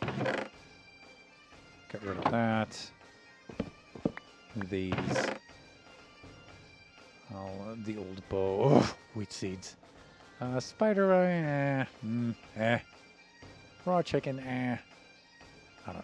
Speaker 1: right. Get rid of that. These. Oh, the old bow. Oh, wheat seeds. Spider eye. Raw chicken. I don't know.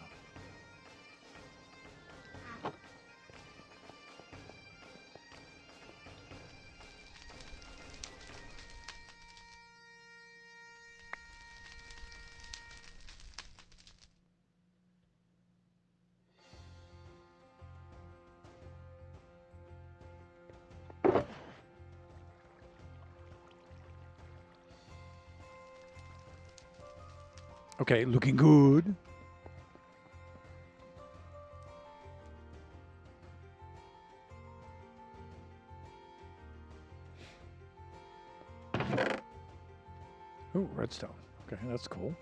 Speaker 1: Okay, looking good. Ooh, redstone. Okay, that's cool.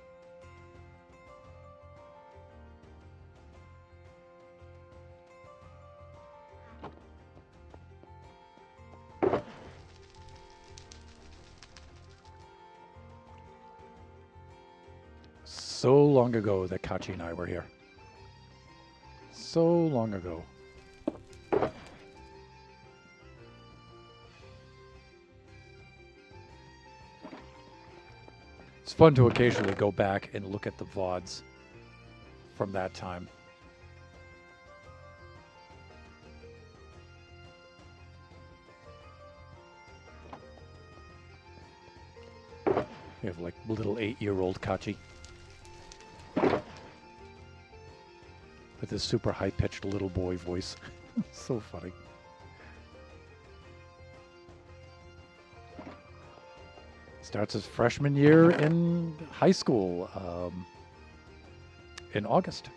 Speaker 1: So long ago that Kachi and I were here. So long ago. It's fun to occasionally go back and look at the VODs from that time. We have like little 8-year-old Kachi with his super high-pitched little boy voice. So funny. Starts his freshman year in high school in August.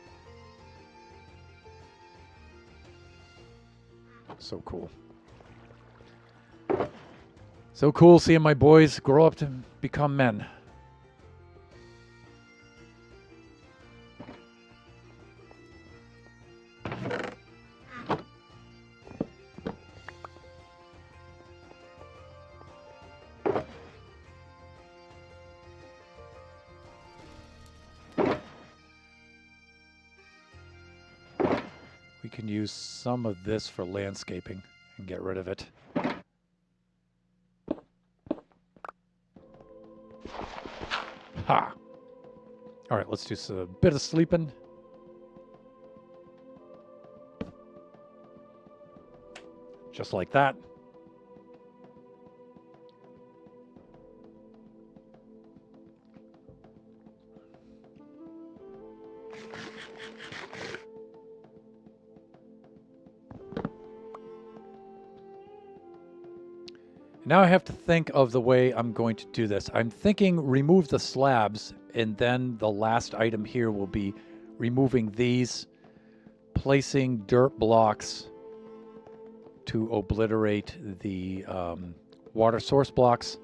Speaker 1: So cool. So cool seeing my boys grow up to become men. We can use some of this for landscaping and get rid of it. Ha! All right, let's do a bit of sleeping. Just like that. Now I have to think of the way I'm going to do this. I'm thinking remove the slabs, and then the last item here will be removing these, placing dirt blocks to obliterate the water source blocks.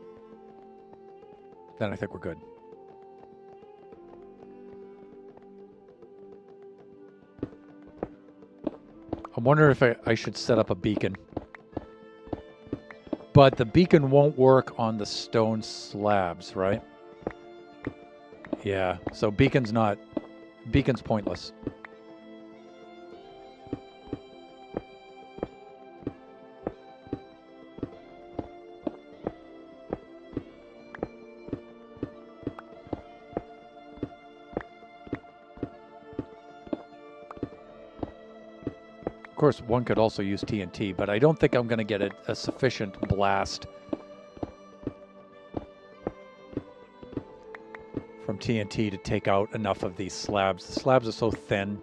Speaker 1: Then I think we're good. I'm wondering if I should set up a beacon. But the beacon won't work on the stone slabs, right? Yeah, so beacon's pointless. Of course, one could also use TNT, but I don't think I'm going to get a sufficient blast from TNT to take out enough of these slabs. The slabs are so thin.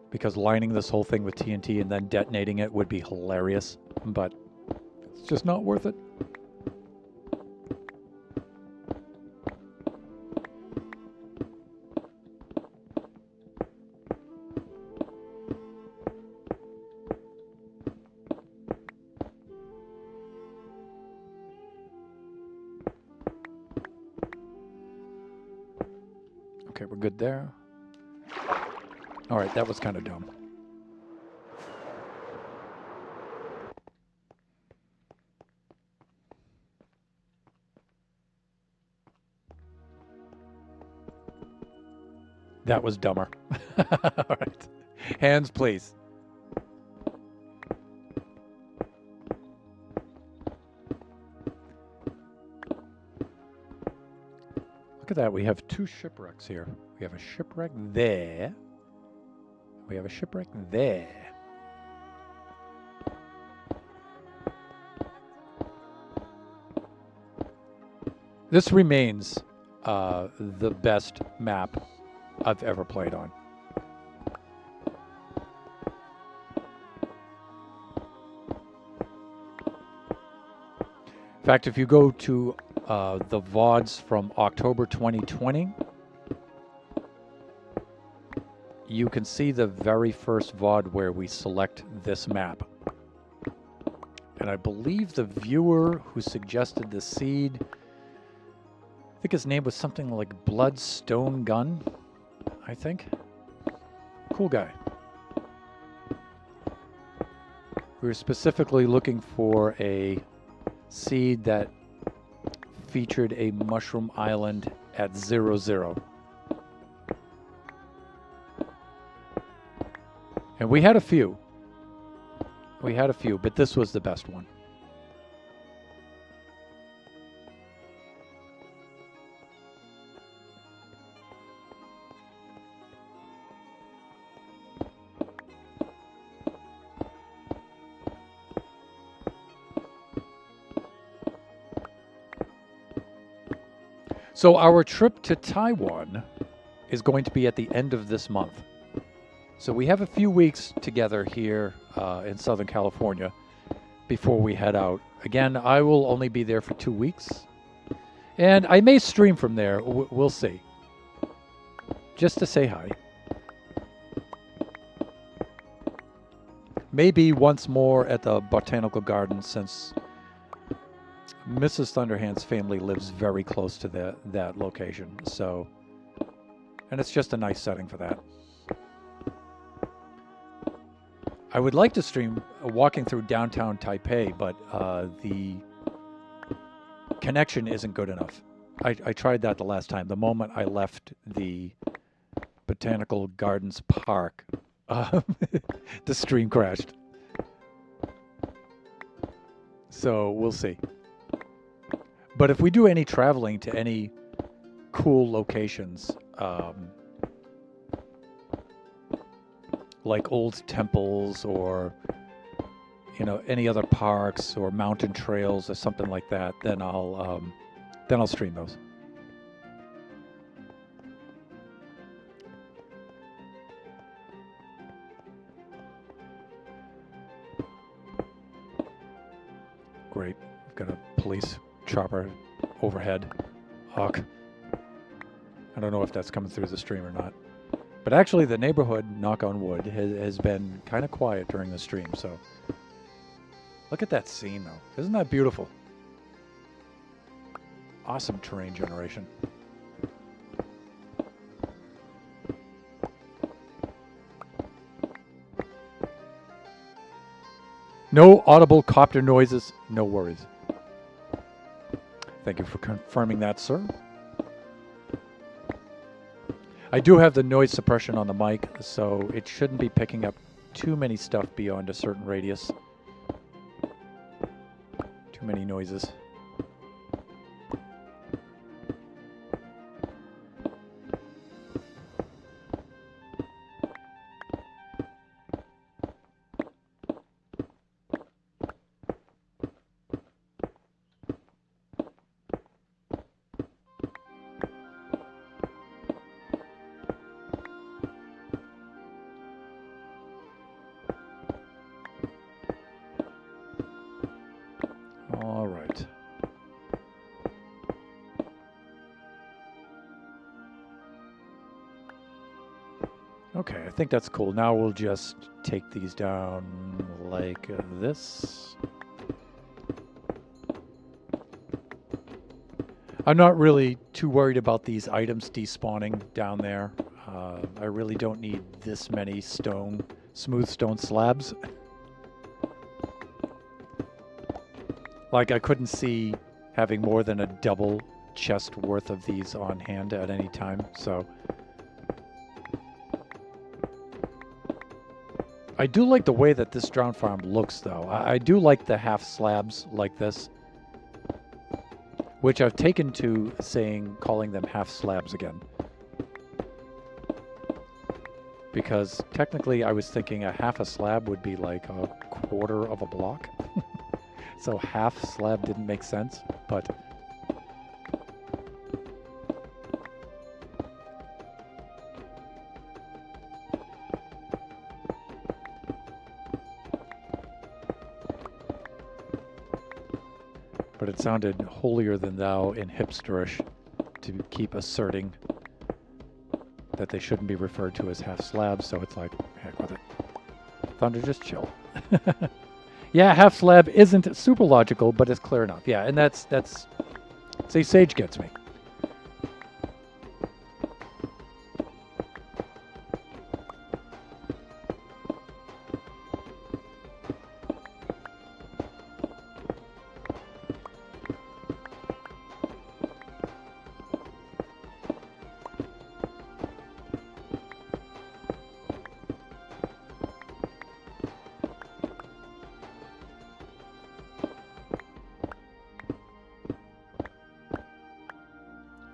Speaker 1: Because lining this whole thing with TNT and then detonating it would be hilarious, but it's just not worth it. Okay, we're good there. All right, that was kind of dumb. That was dumber. All right. Hands, please. Look at that. We have 2 shipwrecks here. We have a shipwreck there. We have a shipwreck there. This remains the best map I've ever played on. In fact, if you go to the VODs from October 2020, you can see the very first VOD where we select this map. And I believe the viewer who suggested the seed, I think his name was something like Bloodstone Gun, I think. Cool guy. We were specifically looking for a seed that featured a mushroom island at 0-0. And we had a few. But this was the best one. So our trip to Taiwan is going to be at the end of this month. So we have a few weeks together here in Southern California before we head out. Again, I will only be there for 2 weeks. And I may stream from there. We'll see. Just to say hi. Maybe once more at the Botanical Gardens, since Mrs. Thunderhand's family lives very close to that location. So, and it's just a nice setting for that. I would like to stream walking through downtown Taipei, but the connection isn't good enough. I tried that the last time. The moment I left the Botanical Gardens Park, the stream crashed. So we'll see. But if we do any traveling to any cool locations, like old temples or any other parks or mountain trails or something like that, then I'll stream those. Great. We've got a police chopper overhead. Hawk. I don't know if that's coming through the stream or not. But actually the neighborhood, knock on wood, has been kind of quiet during the stream, so look at that scene though. Isn't that beautiful? Awesome terrain generation. No audible copter noises, no worries. Thank you for confirming that, sir. I do have the noise suppression on the mic, so it shouldn't be picking up too many stuff beyond a certain radius. Too many noises. All right. Okay, I think that's cool. Now we'll just take these down like this. I'm not really too worried about these items despawning down there. I really don't need this many smooth stone slabs. Like, I couldn't see having more than a double chest worth of these on hand at any time, so. I do like the way that this drown farm looks, though. I do like the half slabs like this, which I've taken to calling them half slabs again. Because technically I was thinking a half a slab would be like a quarter of a block. So half slab didn't make sense, but it sounded holier than thou and hipsterish to keep asserting that they shouldn't be referred to as half slabs, so it's like, heck with it. Thunder, just chill. Yeah, half slab isn't super logical, but it's clear enough. Yeah, and that's say Sage gets me.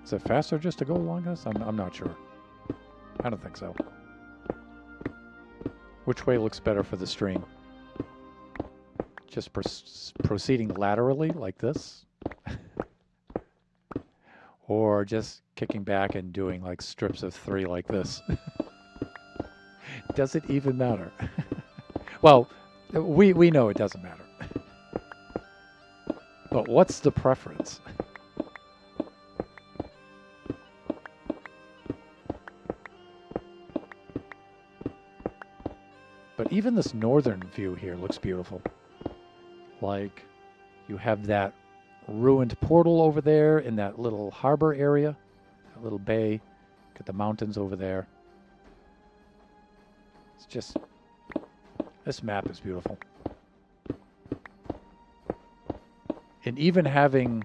Speaker 1: Is it faster just to go along this? I'm not sure. I don't think so. Which way looks better for the stream? Just proceeding laterally like this? or just kicking back and doing like strips of 3 like this. Does it even matter? Well, we know it doesn't matter. But what's the preference? But even this northern view here looks beautiful. Like, you have that ruined portal over there in that little harbor area, that little bay. Got the mountains over there. It's just, this map is beautiful. And even having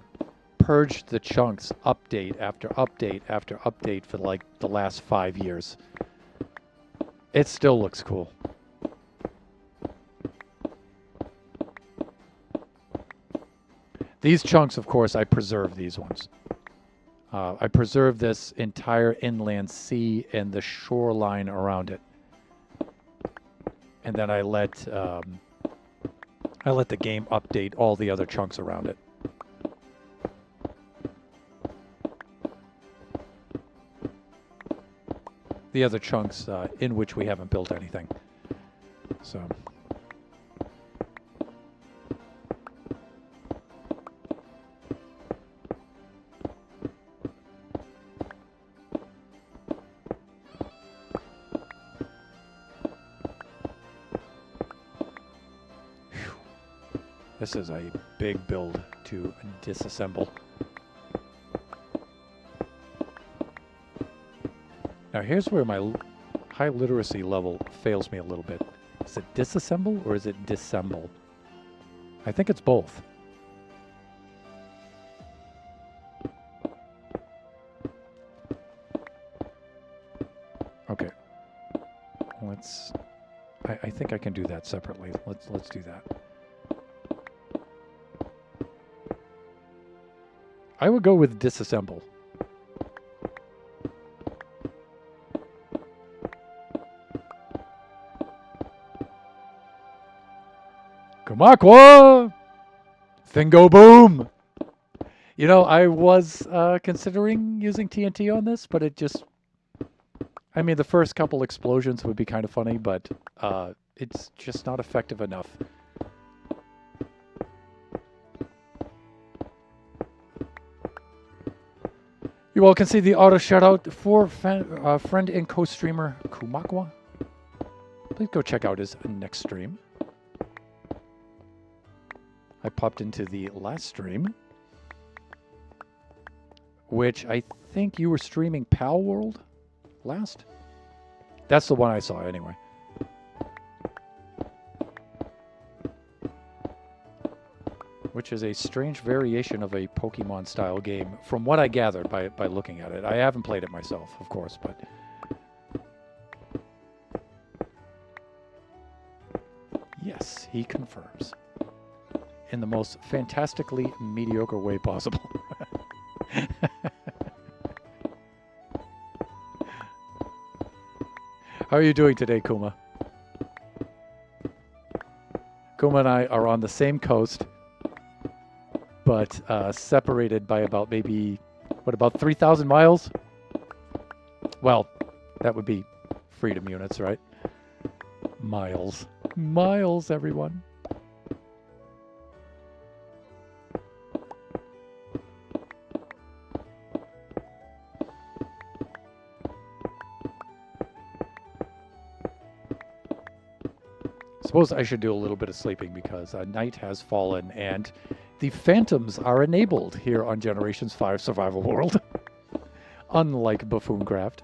Speaker 1: purged the chunks update after update after update for like the last 5 years, it still looks cool. These chunks, of course, I preserve these ones. I preserve this entire inland sea and the shoreline around it. And then I let the game update all the other chunks around it. The other chunks in which we haven't built anything. So... This is a big build to disassemble. Now here's where my high literacy level fails me a little bit. Is it disassemble or is it dissemble? I think it's both. Okay. Let's... I think I can do that separately. Let's do that. I would go with disassemble. Kamakwa! Thingo boom! You know, I was considering using TNT on this, but it just... I mean, the first couple explosions would be kind of funny, but it's just not effective enough. You all can see the auto shout-out for friend and co-streamer Kumakwa. Please go check out his next stream. I popped into the last stream, which I think you were streaming Pal World last? That's the one I saw anyway. Which is a strange variation of a Pokemon-style game, from what I gathered by looking at it. I haven't played it myself, of course, but... Yes, he confirms. In the most fantastically mediocre way possible. How are you doing today, Kuma? Kuma and I are on the same coast, but separated by about maybe, about 3,000 miles? Well, that would be freedom units, right? Miles. Miles, everyone. Suppose I should do a little bit of sleeping because night has fallen and the phantoms are enabled here on Generations 5 Survival World. Unlike Buffooncraft.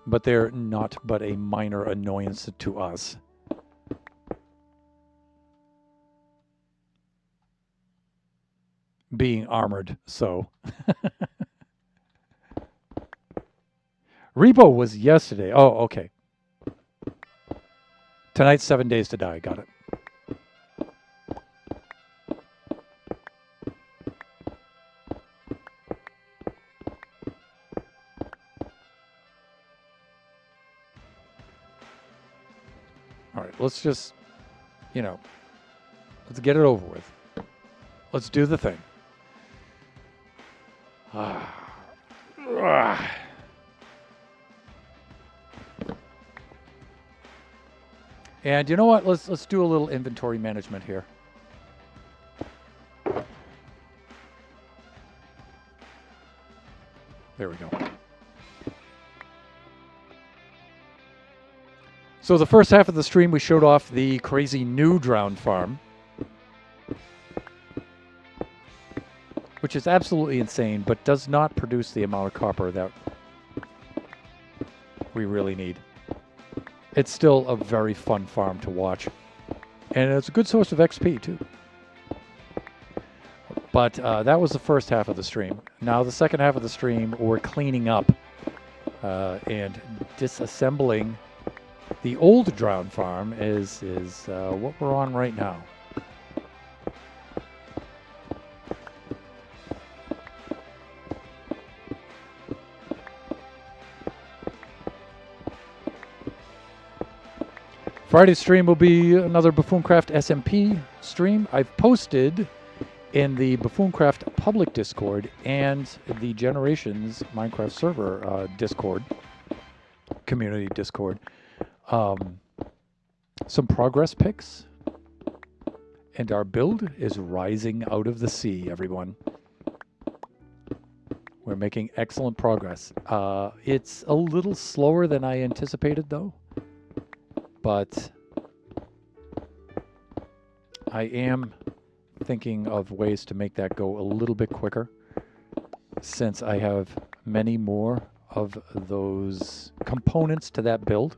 Speaker 1: But they're not but a minor annoyance to us. Being armored, so... Repo was yesterday. Oh, okay. Tonight's 7 Days to Die. Got it. All right, let's just you know, let's get it over with. Let's do the thing. And you know what? Let's do a little inventory management here. There we go. So the first half of the stream, we showed off the crazy new drowned farm, which is absolutely insane, but does not produce the amount of copper that we really need. It's still a very fun farm to watch, and it's a good source of XP too. But that was the first half of the stream. Now the second half of the stream, we're cleaning up and disassembling the old drowned farm is what we're on right now. Friday's stream will be another Buffooncraft SMP stream. I've posted in the Buffooncraft public Discord and the Generations Minecraft server Discord, community Discord, some progress pics. And our build is rising out of the sea, everyone. We're making excellent progress. It's a little slower than I anticipated, though. But I am thinking of ways to make that go a little bit quicker, since I have many more of those components to that build,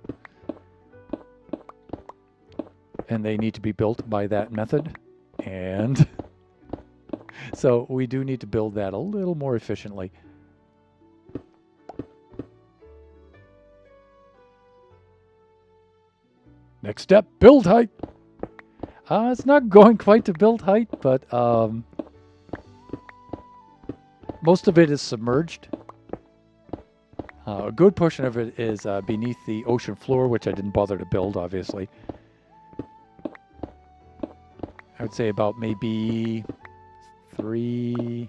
Speaker 1: and they need to be built by that method, and so we do need to build that a little more efficiently. Next step, build height. It's not going quite to build height, but most of it is submerged. A good portion of it is beneath the ocean floor, which I didn't bother to build, obviously. I would say about maybe 2/5,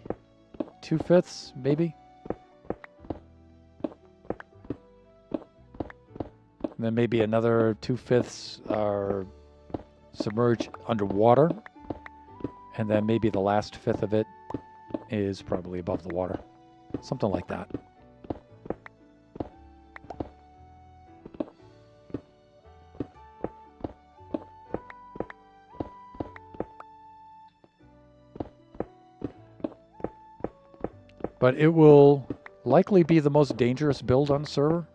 Speaker 1: maybe. And then maybe another 2/5 are submerged underwater. And then maybe the last fifth of it is probably above the water. Something like that. But it will likely be the most dangerous build on the server.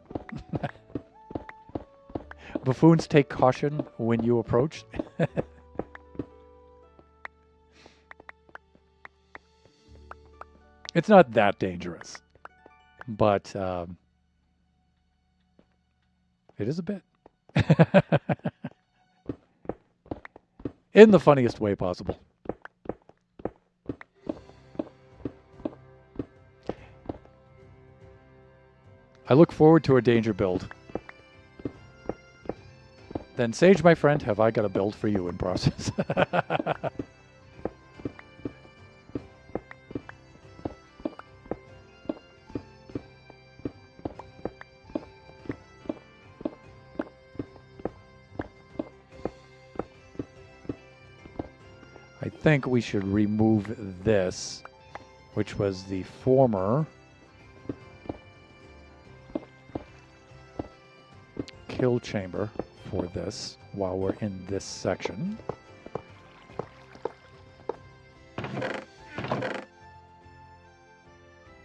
Speaker 1: Buffoons take caution when you approach. It's not that dangerous, but it is a bit. In the funniest way possible. I look forward to a danger build. Then, Sage, my friend, have I got a build for you in process? I think we should remove this, which was the former kill chamber for this while we're in this section.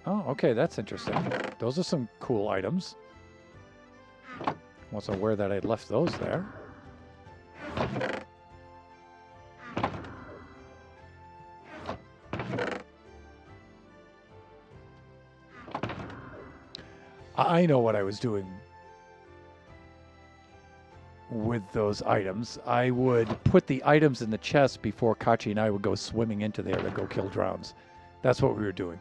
Speaker 1: Oh, okay, that's interesting. Those are some cool items. Wasn't aware that I'd left those there. I know what I was doing with those items. I would put the items in the chest before Kachi and I would go swimming into there to go kill drowns. That's what we were doing.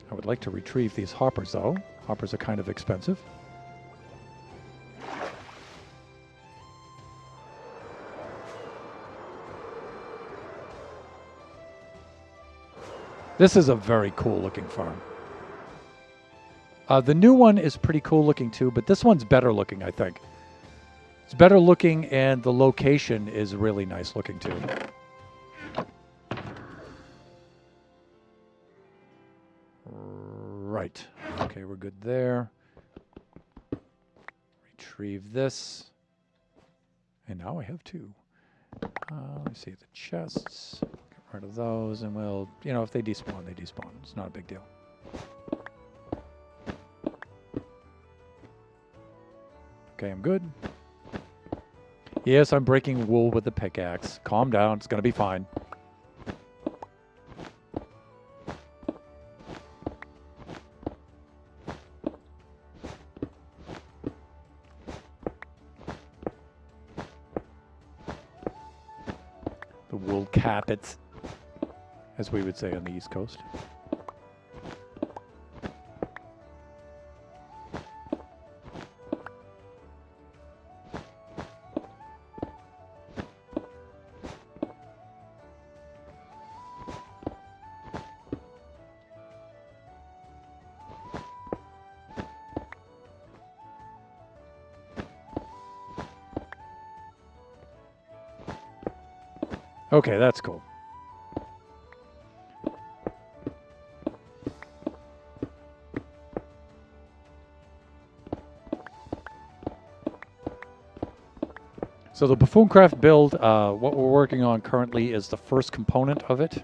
Speaker 1: I would like to retrieve these hoppers, though. Hoppers are kind of expensive. This is a very cool looking farm. The new one is pretty cool looking too, but this one's better looking, I think. It's better looking, and the location is really nice looking too. Right. Okay, we're good there. Retrieve this. And now I have two. Let me see the chests. Get rid of those, and we'll, you know, if they despawn, they despawn. It's not a big deal. Okay, I'm good. Yes, I'm breaking wool with the pickaxe. Calm down, it's gonna be fine. The wool cappets, as we would say on the East Coast. Okay, that's cool. So the Buffooncraft build, what we're working on currently is the first component of it.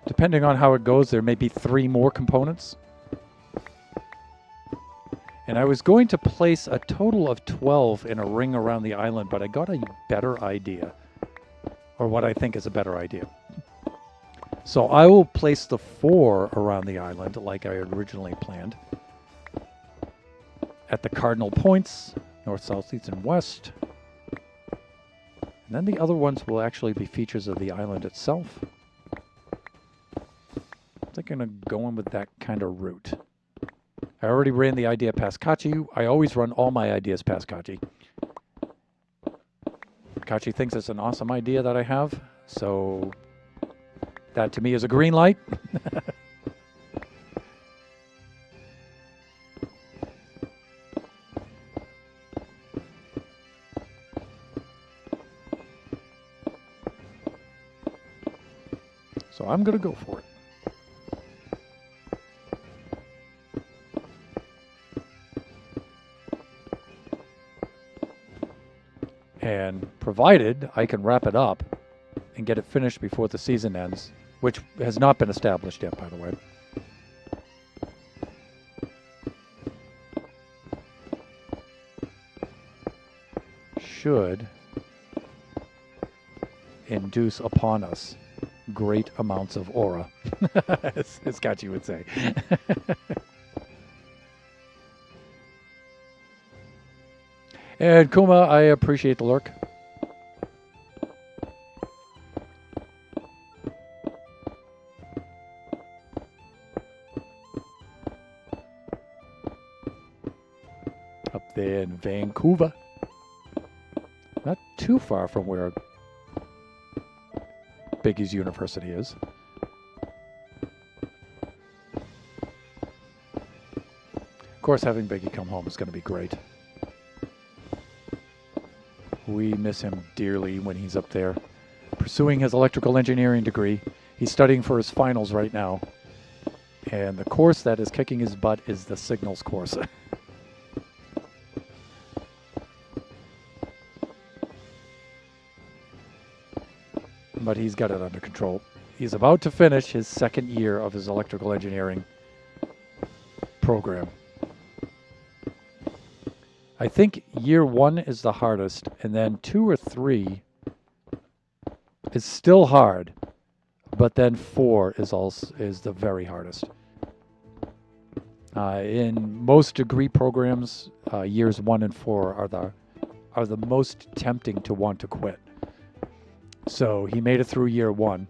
Speaker 1: Depending on how it goes, there may be 3 more components. And I was going to place a total of 12 in a ring around the island, but I got a better idea. Or what I think is a better idea. So I will place the 4 around the island like I had originally planned. At the cardinal points, north, south, east, and west. And then the other ones will actually be features of the island itself. I'm thinking of going with that kind of route. I already ran the idea past Kachi. I always run all my ideas past Kachi. Kachi thinks it's an awesome idea that I have, so that to me is a green light. So I'm going to go for it. And provided I can wrap it up and get it finished before the season ends, which has not been established yet, by the way. Should induce upon us great amounts of aura, as Kachi would say. And Kuma, I appreciate the lurk. Up there in Vancouver. Not too far from where Biggie's University is. Of course, having Biggie come home is going to be great. We miss him dearly when he's up there pursuing his electrical engineering degree. He's studying for his finals right now. And the course that is kicking his butt is the signals course. But he's got it under control. He's about to finish his 2nd year of his electrical engineering program. I think year 1 is the hardest, and then 2 or 3 is still hard, but then 4 is the very hardest. In most degree programs, years 1 and 4 are the most tempting to want to quit. So he made it through year 1,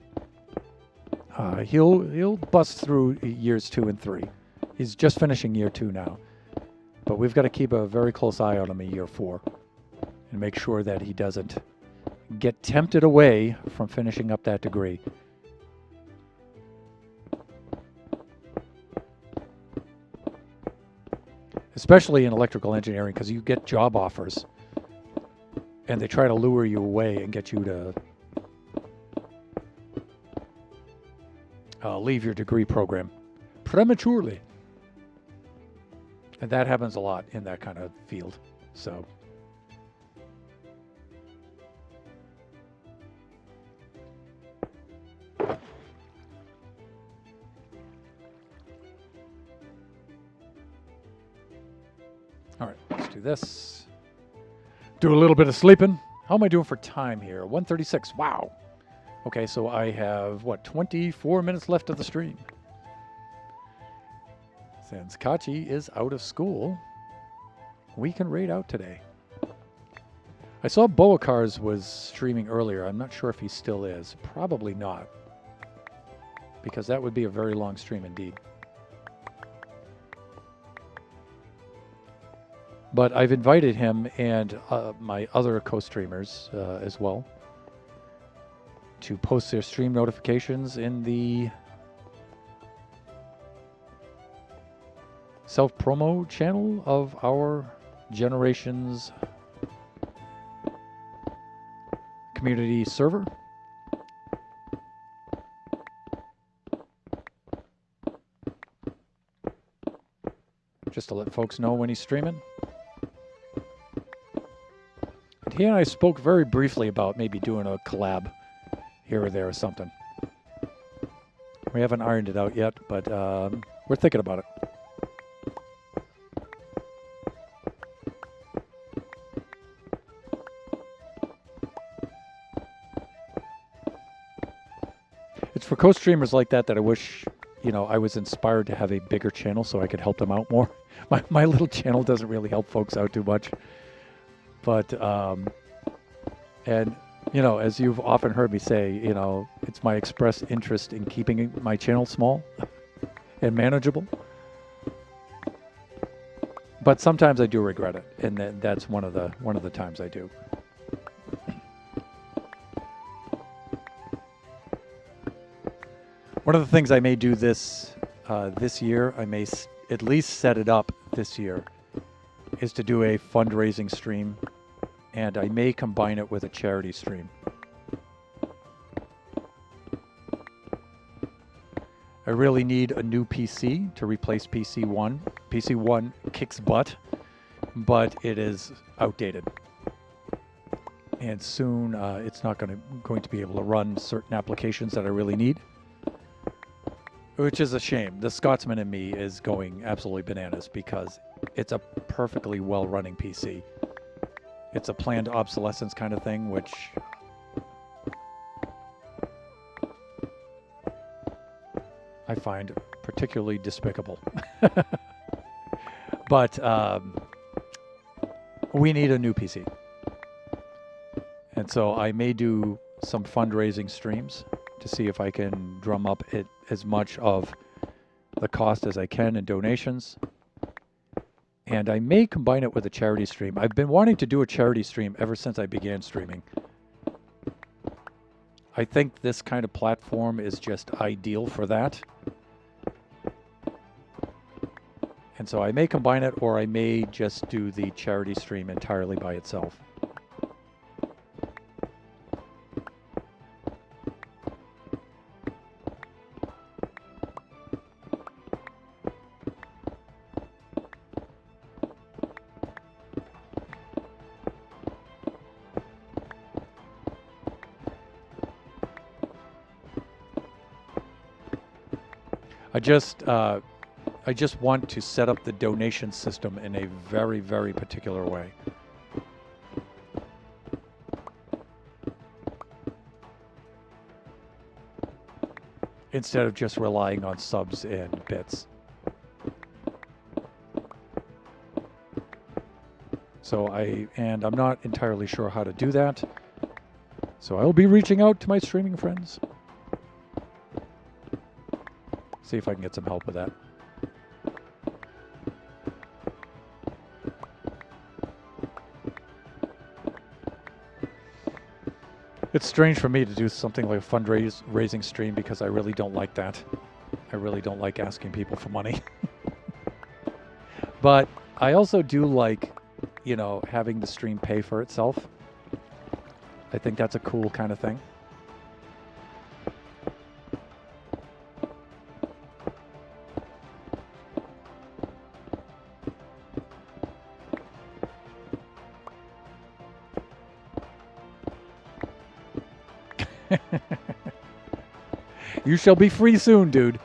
Speaker 1: He'll bust through years 2 and 3. He's just finishing year 2 now. But we've got to keep a very close eye on him in year 4 and make sure that he doesn't get tempted away from finishing up that degree. Especially in electrical engineering, because you get job offers and they try to lure you away and get you to leave your degree program prematurely. And that happens a lot in that kind of field. So all right, let's do this. Do a little bit of sleeping. How am I doing for time here? 1:36. Wow. Okay, so I have, 24 minutes left of the stream. Since Kachi is out of school, we can raid out today. I saw Boakars was streaming earlier. I'm not sure if he still is. Probably not. Because that would be a very long stream indeed. But I've invited him and my other co-streamers as well to post their stream notifications in the self-promo channel of our Generations community server. Just to let folks know when he's streaming. And he and I spoke very briefly about maybe doing a collab here or there or something. We haven't ironed it out yet, but we're thinking about it. It's for co-streamers like that I wish, I was inspired to have a bigger channel so I could help them out more. My little channel doesn't really help folks out too much. But, and, as you've often heard me say, it's my express interest in keeping my channel small and manageable. But sometimes I do regret it, and that's one of the times I do. One of the things I may do this year, I may at least set it up this year, is to do a fundraising stream, and I may combine it with a charity stream. I really need a new PC to replace PC1. PC1 kicks butt, but it is outdated. And soon it's not going to be able to run certain applications that I really need. Which is a shame. The Scotsman in me is going absolutely bananas because it's a perfectly well-running PC. It's a planned obsolescence kind of thing, which I find particularly despicable. But we need a new PC. And so I may do some fundraising streams to see if I can drum up as much of the cost as I can in donations. And I may combine it with a charity stream. I've been wanting to do a charity stream ever since I began streaming. I think this kind of platform is just ideal for that. And so I may combine it, or I may just do the charity stream entirely by itself. I just want to set up the donation system in a very, very particular way. Instead of just relying on subs and bits. So I'm not entirely sure how to do that. So I'll be reaching out to my streaming friends. See if I can get some help with that. It's strange for me to do something like a fundraising stream because I really don't like that. I really don't like asking people for money. But I also do like, you know, having the stream pay for itself. I think that's a cool kind of thing. You shall be free soon, dude.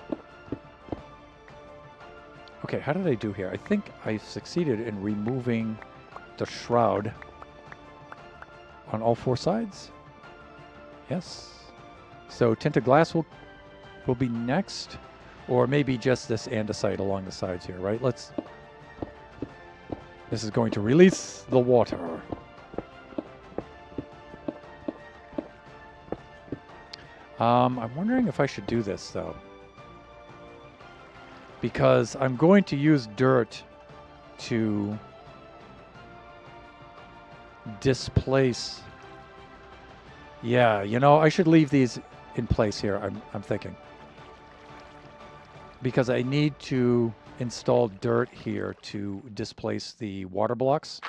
Speaker 1: Okay, how did I do here? I think I succeeded in removing the shroud on all four sides. Yes. So tinted glass will be next, or maybe just this andesite along the sides here, right? This is going to release the water. I'm wondering if I should do this, though. Because I'm going to use dirt to displace... Yeah, you know, I should leave these in place here, I'm thinking. Because I need to install dirt here to displace the water blocks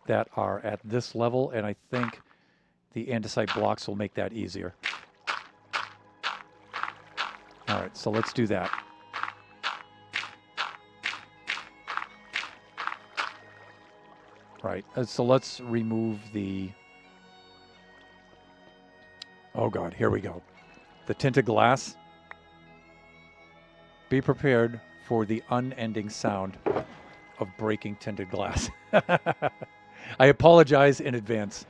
Speaker 1: that are at this level, and I think the andesite blocks will make that easier. All right, so let's do that. Right, so let's remove the... Oh God, here we go. The tinted glass. Be prepared for the unending sound of breaking tinted glass. I apologize in advance.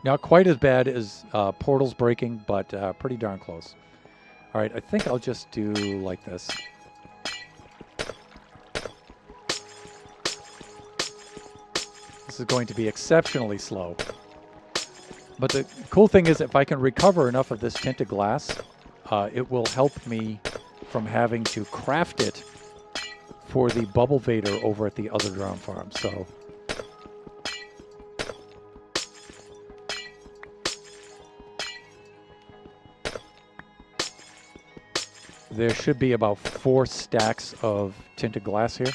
Speaker 1: Not quite as bad as portals breaking, but pretty darn close. All right, I think I'll just do like this. This is going to be exceptionally slow. But the cool thing is if I can recover enough of this tinted glass, it will help me from having to craft it for the Bubble Vader over at the other drone farm. So... there should be about 4 stacks of tinted glass here.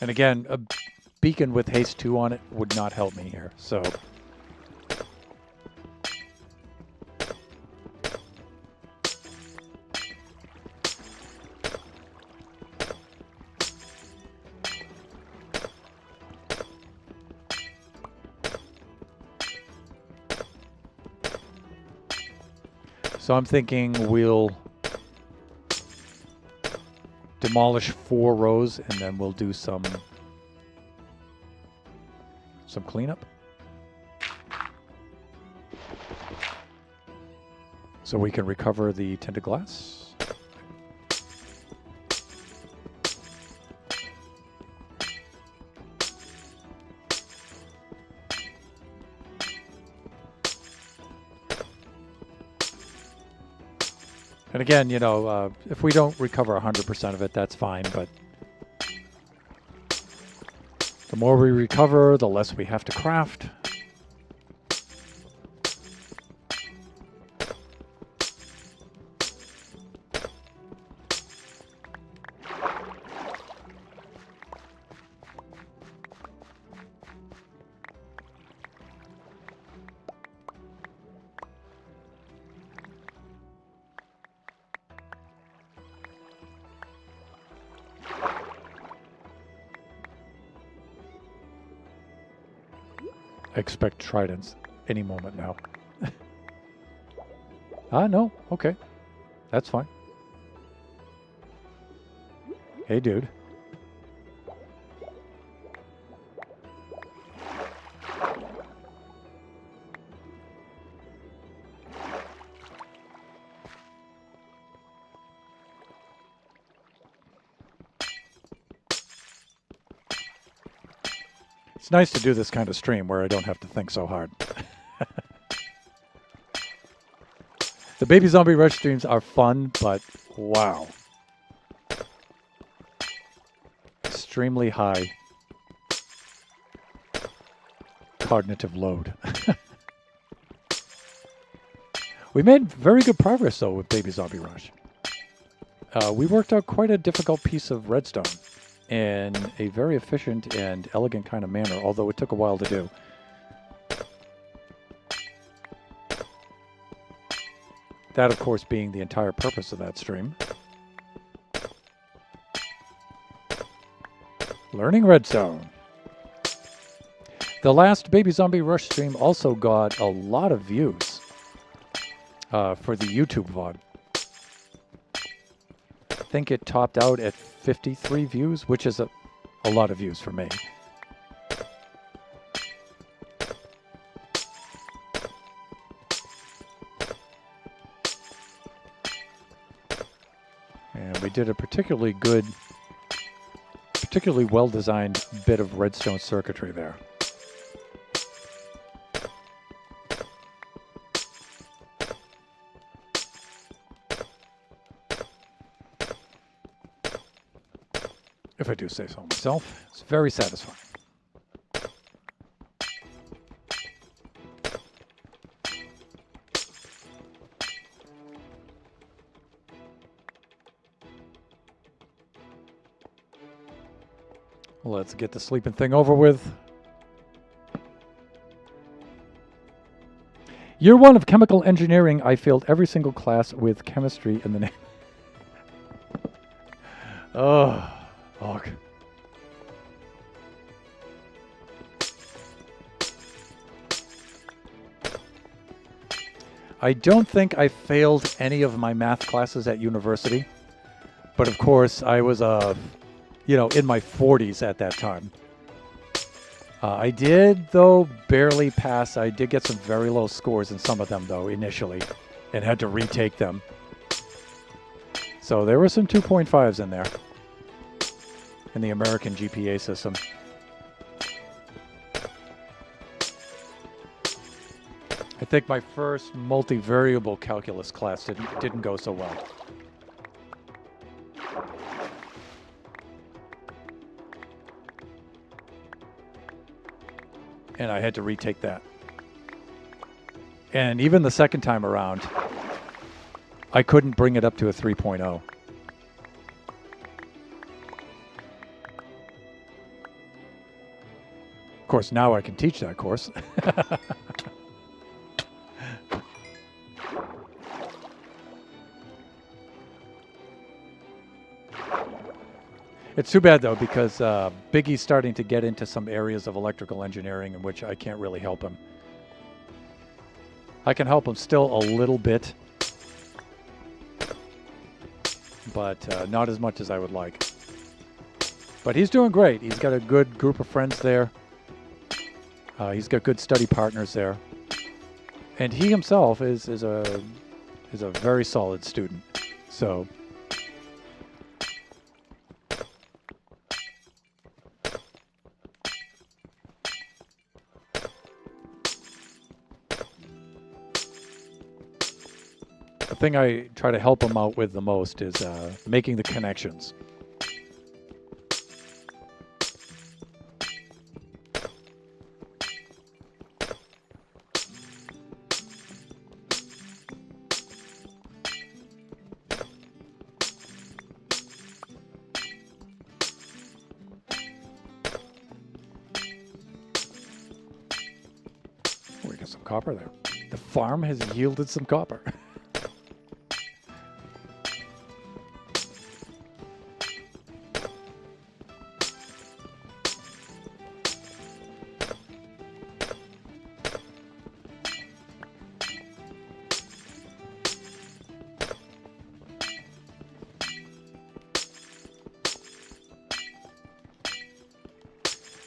Speaker 1: And again, a beacon with haste 2 on it would not help me here, so... So I'm thinking we'll demolish 4 rows and then we'll do some cleanup. So we can recover the tinted glass. And again, you know, if we don't recover 100% of it, that's fine, but the more we recover, the less we have to craft. I expect tridents any moment now. Ah, no. Okay. That's fine. Hey, dude. It's nice to do this kind of stream where I don't have to think so hard. The Baby Zombie Rush streams are fun, but wow. Extremely high cognitive load. We made very good progress, though, with Baby Zombie Rush. We worked out quite a difficult piece of redstone in a very efficient and elegant kind of manner, although it took a while to do. That, of course, being the entire purpose of that stream. Learning redstone. The last Baby Zombie Rush stream also got a lot of views for the YouTube VOD. I think it topped out at 53 views, which is a lot of views for me. And we did a particularly well-designed bit of redstone circuitry there. If I do say so myself, it's very satisfying. Let's get the sleeping thing over with. Year 1 of chemical engineering, I failed every single class with chemistry in the name. Oh, fuck. I don't think I failed any of my math classes at university, but of course I was in my 40s at that time. I did, though, barely pass. I did get some very low scores in some of them, though, initially, and had to retake them. So there were some 2.5s in there in the American GPA system. I think my first multivariable calculus class didn't go so well. And I had to retake that. And even the second time around, I couldn't bring it up to a 3.0. Of course, now I can teach that course. It's too bad, though, because Biggie's starting to get into some areas of electrical engineering in which I can't really help him. I can help him still a little bit, but not as much as I would like. But he's doing great. He's got a good group of friends there. He's got good study partners there. And he himself is a very solid student. So... the thing I try to help him out with the most is making the connections. Oh, we got some copper there. The farm has yielded some copper.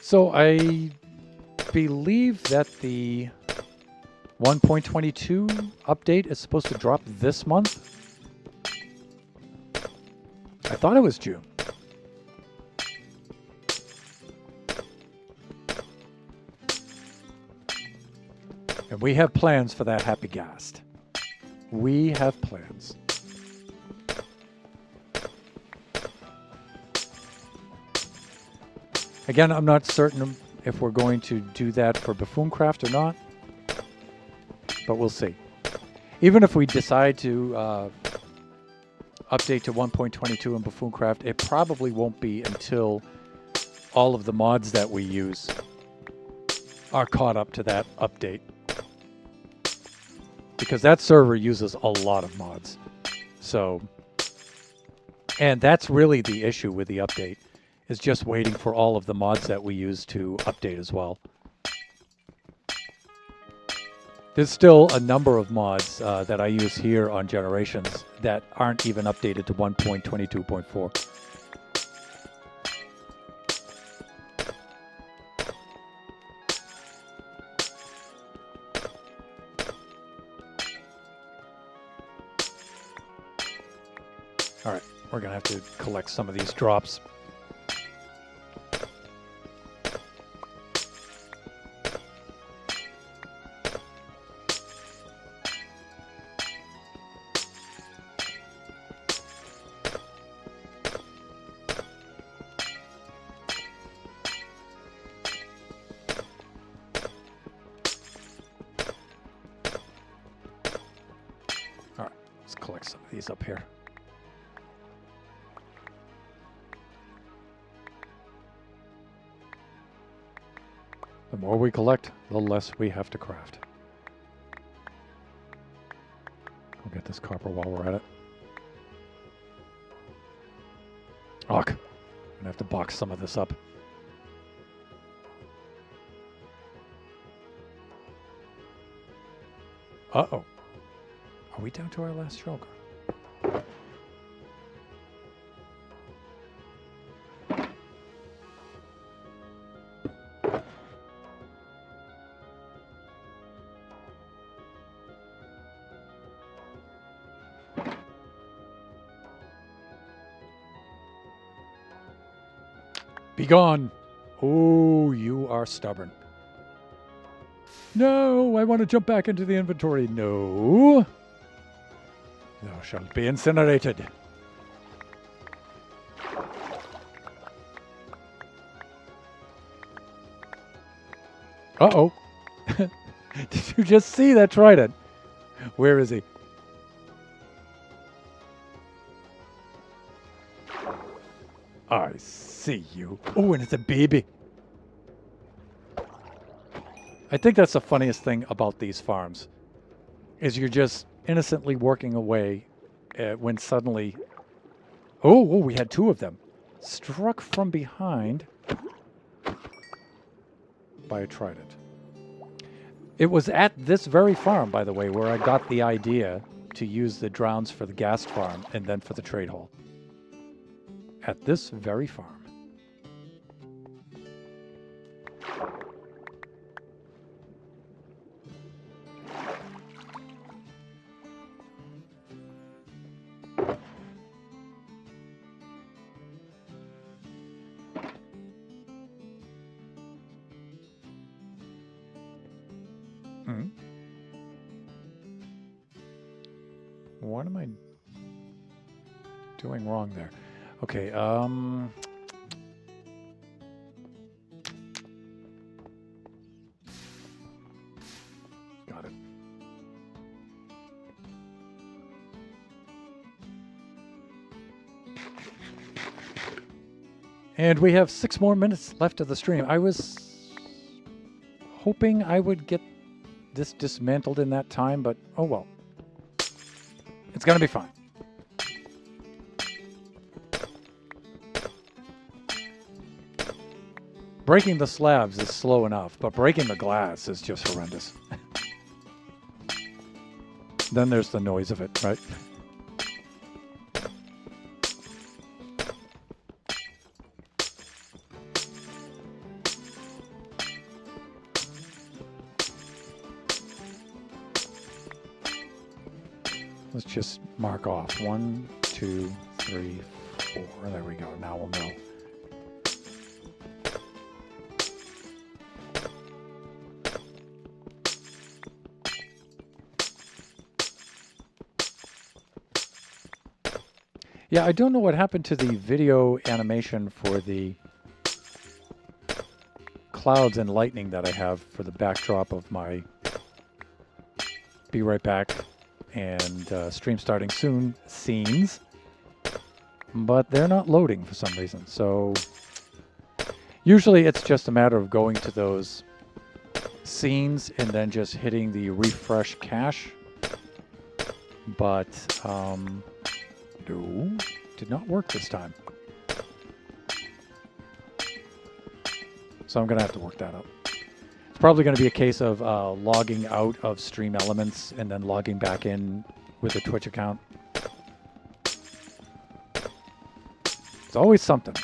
Speaker 1: So I believe that the 1.22 update is supposed to drop this month. I thought it was June. And we have plans for that Happy Ghast. We have plans. Again, I'm not certain if we're going to do that for Buffooncraft or not, but we'll see. Even if we decide to update to 1.22 in Buffooncraft, it probably won't be until all of the mods that we use are caught up to that update. Because that server uses a lot of mods. So, and that's really the issue with the update, is just waiting for all of the mods that we use to update as well. There's still a number of mods that I use here on Generations that aren't even updated to 1.22.4. All right, we're going to have to collect some of these drops. All right, let's collect some of these up here. The more we collect, the less we have to craft. I'll get this copper while we're at it. I'm gonna have to box some of this up. Uh-oh. Are we down to our last shulker? Be gone. Oh, you are stubborn. No, I want to jump back into the inventory. No. Thou shalt be incinerated. Uh-oh. Did you just see that trident? Where is he? I see you. Oh, and it's a baby. I think that's the funniest thing about these farms, is you're just innocently working away when suddenly... Oh, we had two of them. Struck from behind by a trident. It was at this very farm, by the way, where I got the idea to use the drowns for the ghast farm and then for the trade hall. At this very farm. What am I doing wrong there? Okay, got it. And we have 6 more minutes left of the stream. I was hoping I would get this dismantled in that time, but oh well. It's gonna be fine. Breaking the slabs is slow enough, but breaking the glass is just horrendous. Then there's the noise of it, right? Let's just mark off 1, 2, 3, 4. There we go. Now we'll know. Yeah, I don't know what happened to the video animation for the clouds and lightning that I have for the backdrop of my Be Right Back and Stream Starting Soon scenes, but they're not loading for some reason. So usually it's just a matter of going to those scenes and then just hitting the refresh cache, but no, did not work this time. So I'm going to have to work that out. It's probably going to be a case of logging out of Stream Elements and then logging back in with a Twitch account. It's always something.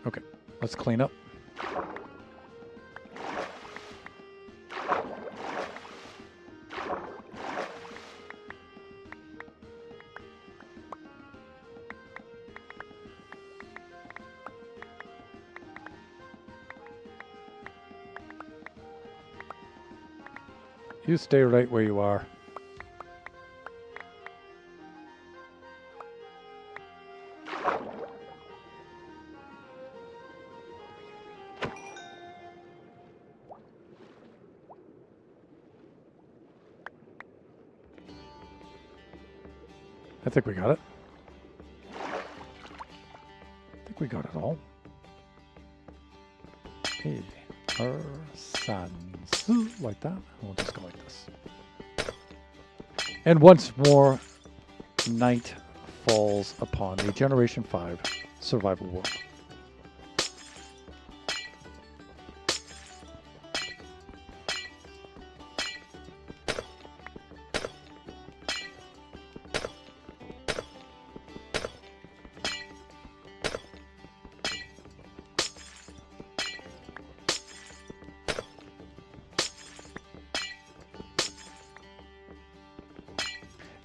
Speaker 1: Okay, let's clean up. You stay right where you are. I think we got it. I think we got it all. Hey, our sans, like that. We'll just go like this. And once more, night falls upon the Generation 5 survival world.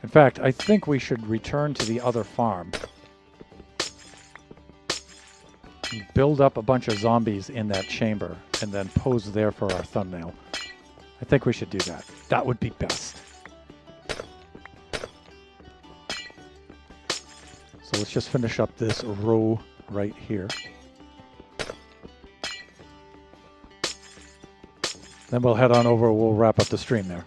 Speaker 1: In fact, I think we should return to the other farm. Build up a bunch of zombies in that chamber and then pose there for our thumbnail. I think we should do that. That would be best. So let's just finish up this row right here. Then we'll head on over, we'll wrap up the stream there.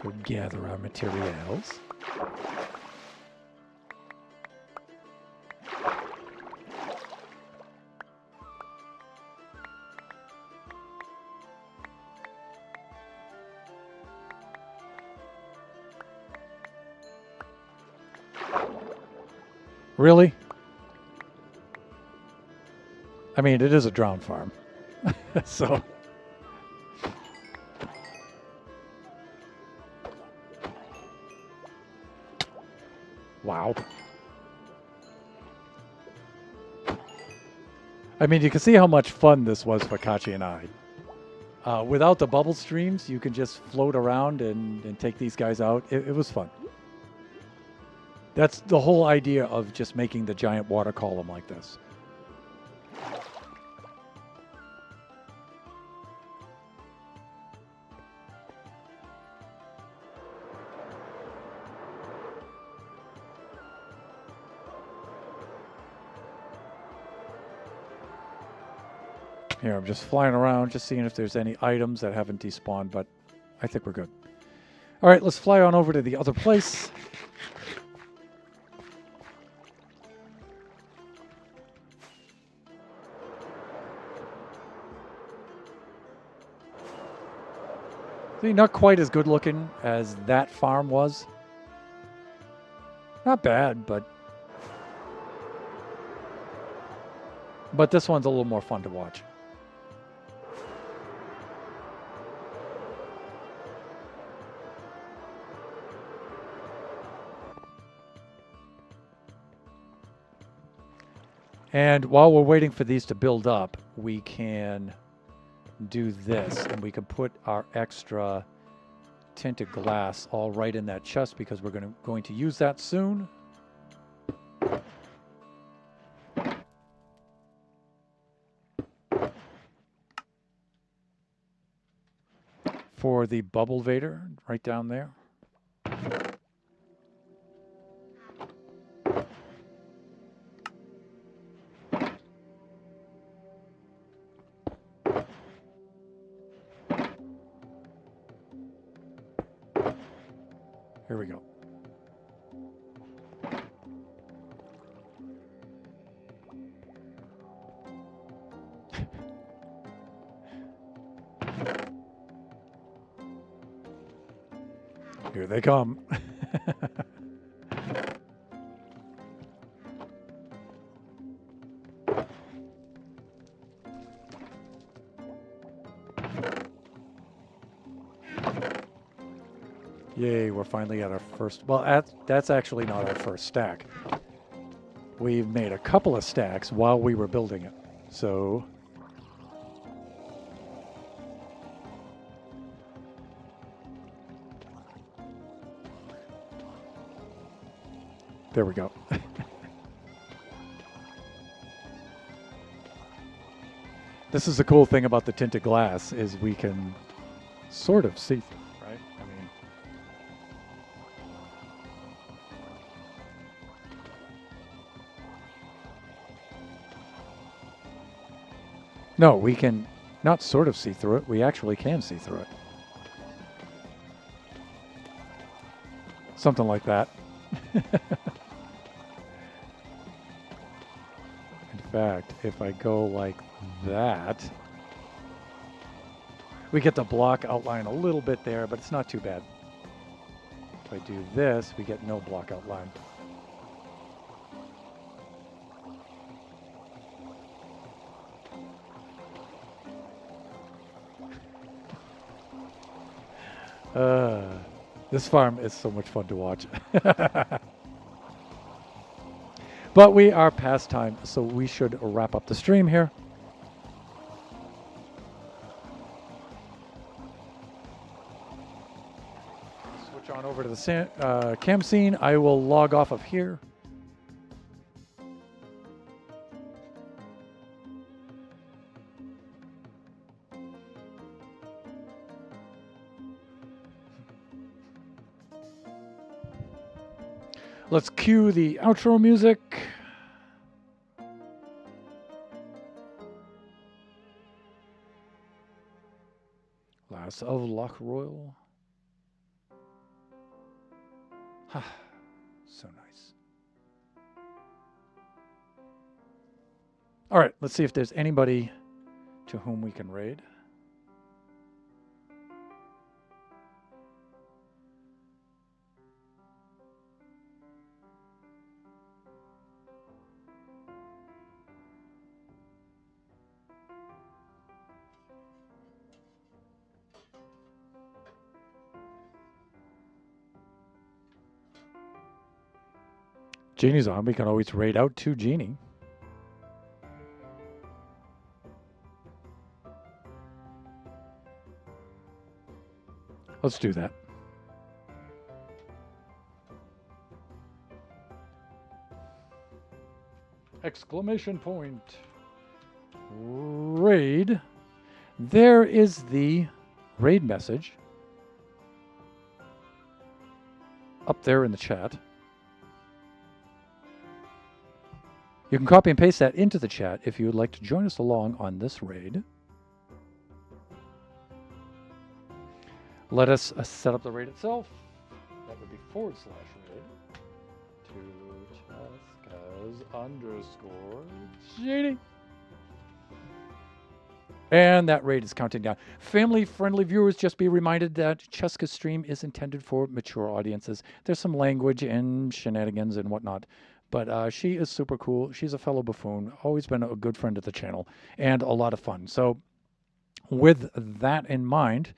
Speaker 1: Go gather our materials. Really? I mean, it is a drowned farm. So... Wow. I mean, you can see how much fun this was for Kachi and I. Without the bubble streams, you can just float around and take these guys out. It was fun. That's the whole idea of just making the giant water column like this. Here, I'm just flying around, just seeing if there's any items that haven't despawned, but I think we're good. All right, let's fly on over to the other place. See, not quite as good looking as that farm was. Not bad, but this one's a little more fun to watch. And while we're waiting for these to build up, we can do this, and we can put our extra tinted glass all right in that chest because we're going to use that soon. For the bubble vader right down there. Here we go. Here they come. Yay, we're finally at our first... Well, that's actually not our first stack. We've made a couple of stacks while we were building it. So... there we go. This is the cool thing about the tinted glass, is we can sort of see through, right? I mean... No, we can not sort of see through it. We actually can see through it. Something like that. In fact, if I go like that, we get the block outline a little bit there, but it's not too bad. If I do this, we get no block outline. This farm is so much fun to watch. But we are past time, so we should wrap up the stream here. Switch on over to the cam scene. I will log off of here. Let's cue the outro music. Lass of Loch Royal. Ha, so nice. All right, let's see if there's anybody to whom we can raid. Genie's on. We can always raid out to Genie. Let's do that. Exclamation point. Raid. There is the raid message up there in the chat. You can copy and paste that into the chat if you would like to join us along on this raid. let us set up the raid itself. That would be /raid to Cheskas_GD. And that raid is counting down. Family-friendly viewers, just be reminded that Cheska's stream is intended for mature audiences. There's some language and shenanigans and whatnot, but she is super cool. She's a fellow buffoon, always been a good friend of the channel, and a lot of fun. So with that in mind,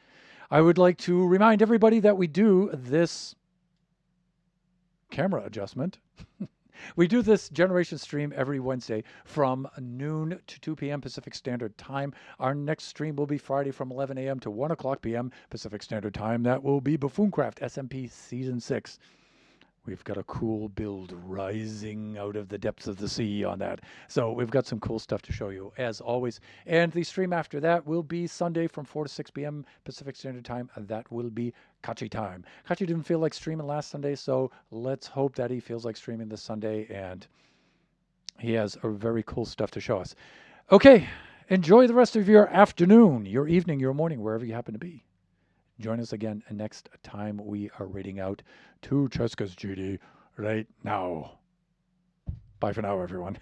Speaker 1: I would like to remind everybody that we do this camera adjustment. We do this generation stream every Wednesday from noon to 2 p.m. Pacific Standard Time. Our next stream will be Friday from 11 a.m. to 1 o'clock p.m. Pacific Standard Time. That will be Buffooncraft SMP Season 6. We've got a cool build rising out of the depths of the sea on that. So we've got some cool stuff to show you, as always. And the stream after that will be Sunday from 4 to 6 p.m. Pacific Standard Time. That will be Kachi time. Kachi didn't feel like streaming last Sunday, so let's hope that he feels like streaming this Sunday, and he has a very cool stuff to show us. Okay, enjoy the rest of your afternoon, your evening, your morning, wherever you happen to be. Join us again next time we are raiding out to Cheskas GD right now. Bye for now, everyone.